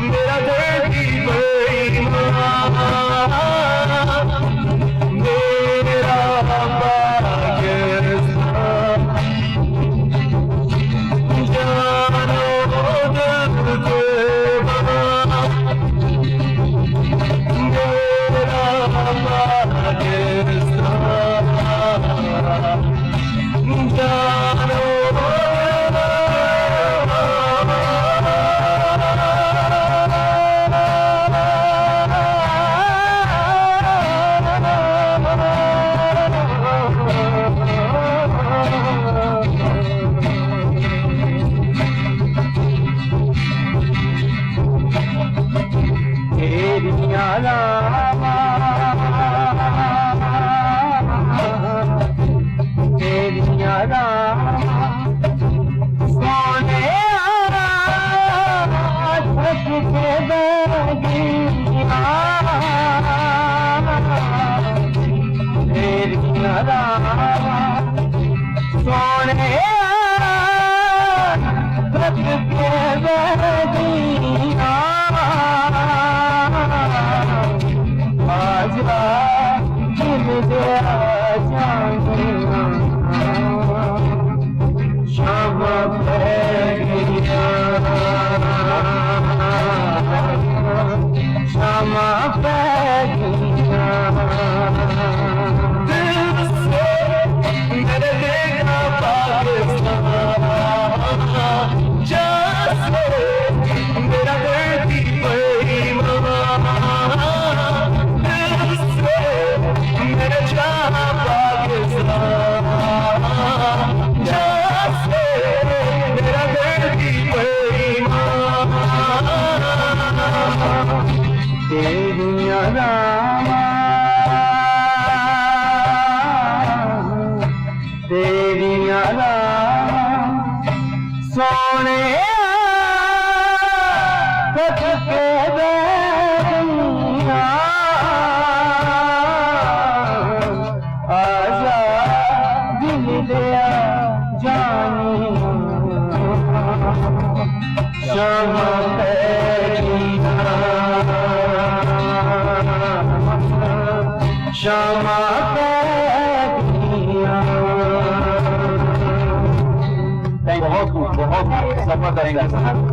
मेरा धरती पर ईमान, मेरा पाकिस्तान।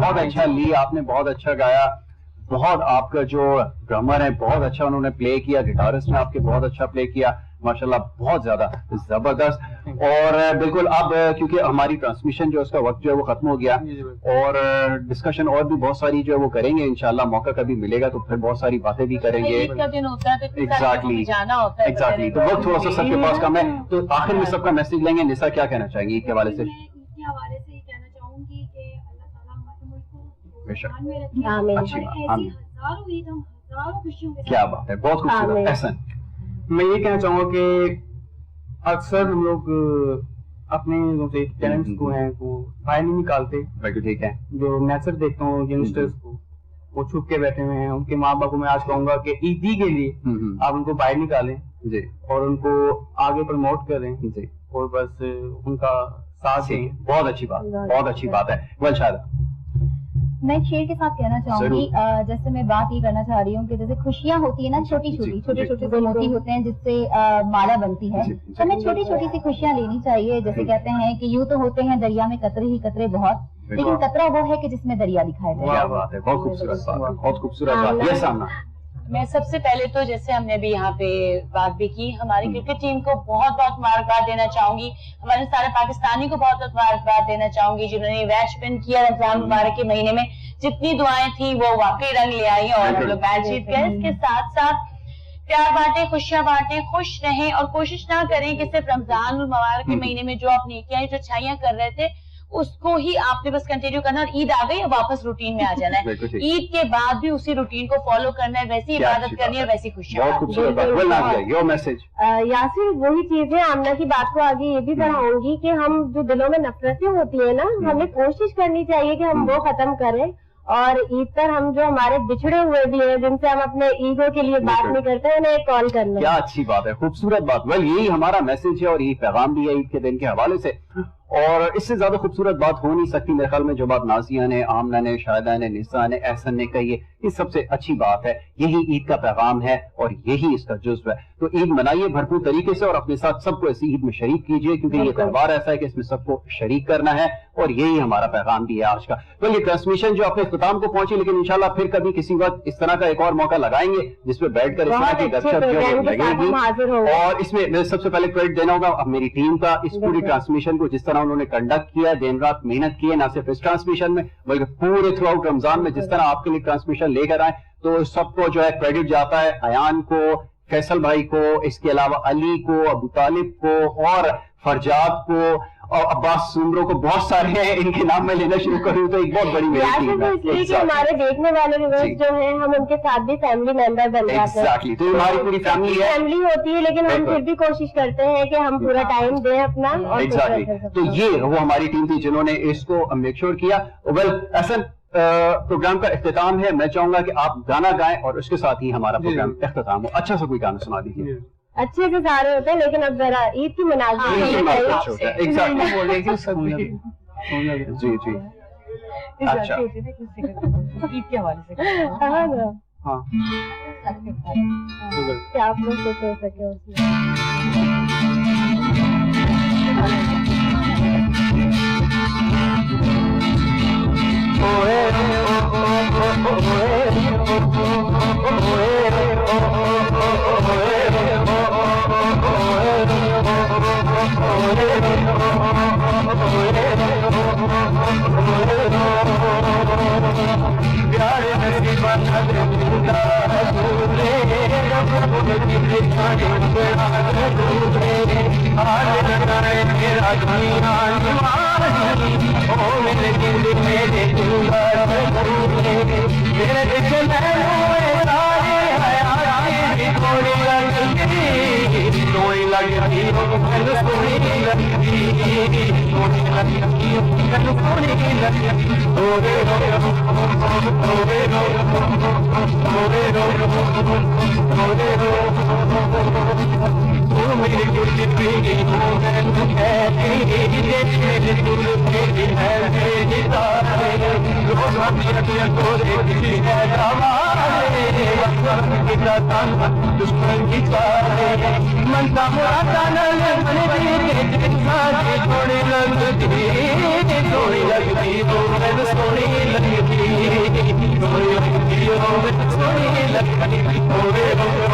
बहुत अच्छा ली, आपने बहुत अच्छा गाया। बहुत आपका जो ड्रमर है बहुत अच्छा उन्होंने प्ले किया, गिटारिस्ट ने आपके बहुत अच्छा प्ले किया माशाल्लाह, बहुत ज्यादा जबरदस्त। और बिल्कुल अब क्योंकि हमारी ट्रांसमिशन जो उसका वक्त जो है वो खत्म हो गया और डिस्कशन और भी बहुत सारी जो है वो करेंगे इंशाल्लाह, मौका कभी मिलेगा तो फिर बहुत सारी बातें भी करेंगे। एग्जैक्टली तो वक्त थोड़ा सा सबके पास कम है, तो आखिर में सबका मैसेज लेंगे। निसा क्या कहना चाहेंगे ईद के हवाले से? क्या बात है, बहुत खूबसूरत। एहसन, मैं ये कहना चाहूँगा कि अक्सर हम लोग अपने टैलेंट्स को हैं वो बाहर नहीं निकालते। बिल्कुल ठीक है। जो नेचर देखता हूँ यंगस्टर्स को, वो छुप के बैठे हुए हैं। उनके माँ बाप को मैं आज कहूँगा कि ईदी के लिए आप उनको बाहर निकालें जी, और उनको आगे प्रमोट करें जी, और बस उनका साथ दें। बहुत अच्छी बात, बहुत अच्छी बात है। वलशादा, मैं एक शेर के साथ कहना चाहूंगी, जैसे मैं बात ये करना चाह रही हूँ कि जैसे खुशियाँ होती है ना, छोटे छोटे से मोती होते हैं जिससे माला बनती है, तो हमें छोटी छोटी सी खुशियाँ लेनी चाहिए। जैसे कहते हैं कि यूं तो होते हैं दरिया में कतरे ही कतरे बहुत, लेकिन कतरा वो है कि जिसमें दरिया दिखाई दे। क्या बात है, बहुत खूबसूरत बात, बहुत खूबसूरत बात। ये सामना मैं सबसे पहले तो जैसे हमने भी यहाँ पे बात भी की, हमारी क्रिकेट टीम को बहुत बहुत मुबारकबाद देना चाहूंगी। हमारे सारे पाकिस्तानी को बहुत बहुत मुबारकबाद देना चाहूंगी जिन्होंने मैच विन किया। रमजान मुबारक के महीने में जितनी दुआएं थी वो वाकई रंग ले आई और हम लोग मैच जीत गए। इसके साथ साथ प्यार बांटे, खुशियां बांटे, खुश रहें और कोशिश ना करें कि सिर्फ रमजान मुबारक के महीने में जो आप नेकियां जो अच्छाइयां कर रहे थे उसको ही आपने बस कंटिन्यू करना, और ईद आ गई वापस रूटीन में आ जाना है। ईद के बाद भी उसी रूटीन को फॉलो करना है, वैसी इबादत करनी है, वैसी खुशियां। यासिर वही चीज है, आमना की बात को आगे ये भी बढ़ाऊंगी कि हम जो दिलों में नफरतें होती है ना, हमें कोशिश करनी चाहिए कि हम वो खत्म करें और ईद पर हम जो हमारे बिछड़े हुए भी हैं जिनसे हम अपने ईगो के लिए बात नहीं करते उन्हें एक कॉल कर लें। क्या अच्छी बात है, खूबसूरत बात। वेल यही हमारा मैसेज है और यही पैगाम भी है ईद के दिन के हवाले से, और इससे ज्यादा खूबसूरत बात हो नहीं सकती मेरे ख्याल में। जो बात नाजिया ने, आमना ने, शायदा ने, निसा ने, एहसन ने कही है, ये सबसे अच्छी बात है। यही ईद का पैगाम है और यही इसका जुज़्व है। तो ईद मनाइए भरपूर तरीके से और अपने साथ सबको ऐसी ईद में शरीक कीजिए, क्योंकि ये त्यौहार ऐसा है कि इसमें सबको शरीक करना है और यही हमारा पैगाम भी है आज का। तो ये ट्रांसमिशन जो अपने इख्तिताम को पहुंची, लेकिन इंशाल्लाह फिर कभी किसी वक्त इस तरह का एक और मौका लगाएंगे जिसमें बैठकर इस तरह की गपशप जो लगेगी। और इसमें सबसे पहले क्रेडिट देना होगा अब मेरी टीम का, इस पूरी ट्रांसमिशन को जिस तरह उन्होंने कंडक्ट किया, दिन रात मेहनत की है, ना सिर्फ इस ट्रांसमिशन में बल्कि पूरे थ्रू आउट रमजान में जिस तरह आपके लिए ट्रांसमिशन लेकर आए, तो सबको जो है क्रेडिट जाता है। अयान को, फैसल भाई को, इसके अलावा अली को, अबू तालिब को और फरजाद को और अब्बास सुमरो को, बहुत सारे हैं, इनके नाम में लेना शुरू करूँ तो एक बहुत बड़ी मेरी टीम है। इसलिए कि हमारे देखने वाले व्यूअर्स जो हैं हम उनके साथ भी फैमिली मेंबर बन जाते हैं। एग्जैक्टली, तो हमारी पूरी फैमिली है, फैमिली होती है, लेकिन हम फिर भी कोशिश करते हैं कि हम पूरा टाइम दें अपना। एग्जैक्टली, तो ये वो हमारी टीम थी जिन्होंने इसको मेक श्योर किया। वेल एहसन, प्रोग्राम का इख्तिताम है, मैं चाहूंगा कि आप गाना गाएं और उसके साथ ही हमारा प्रोग्राम इख्तिताम हो। अच्छा सा कोई गाना सुना दीजिए। अच्छे से सारे होते हैं लेकिन अब जरा ईद की मनाज़ जी जी। अच्छा ईद के हवाले से हाँ ना, हाँ क्या आप लोग खुश हो सके उसमें। दुश्मन की मनता थोड़ी लगती सोनी लगती सोनी लगती सोनी लगती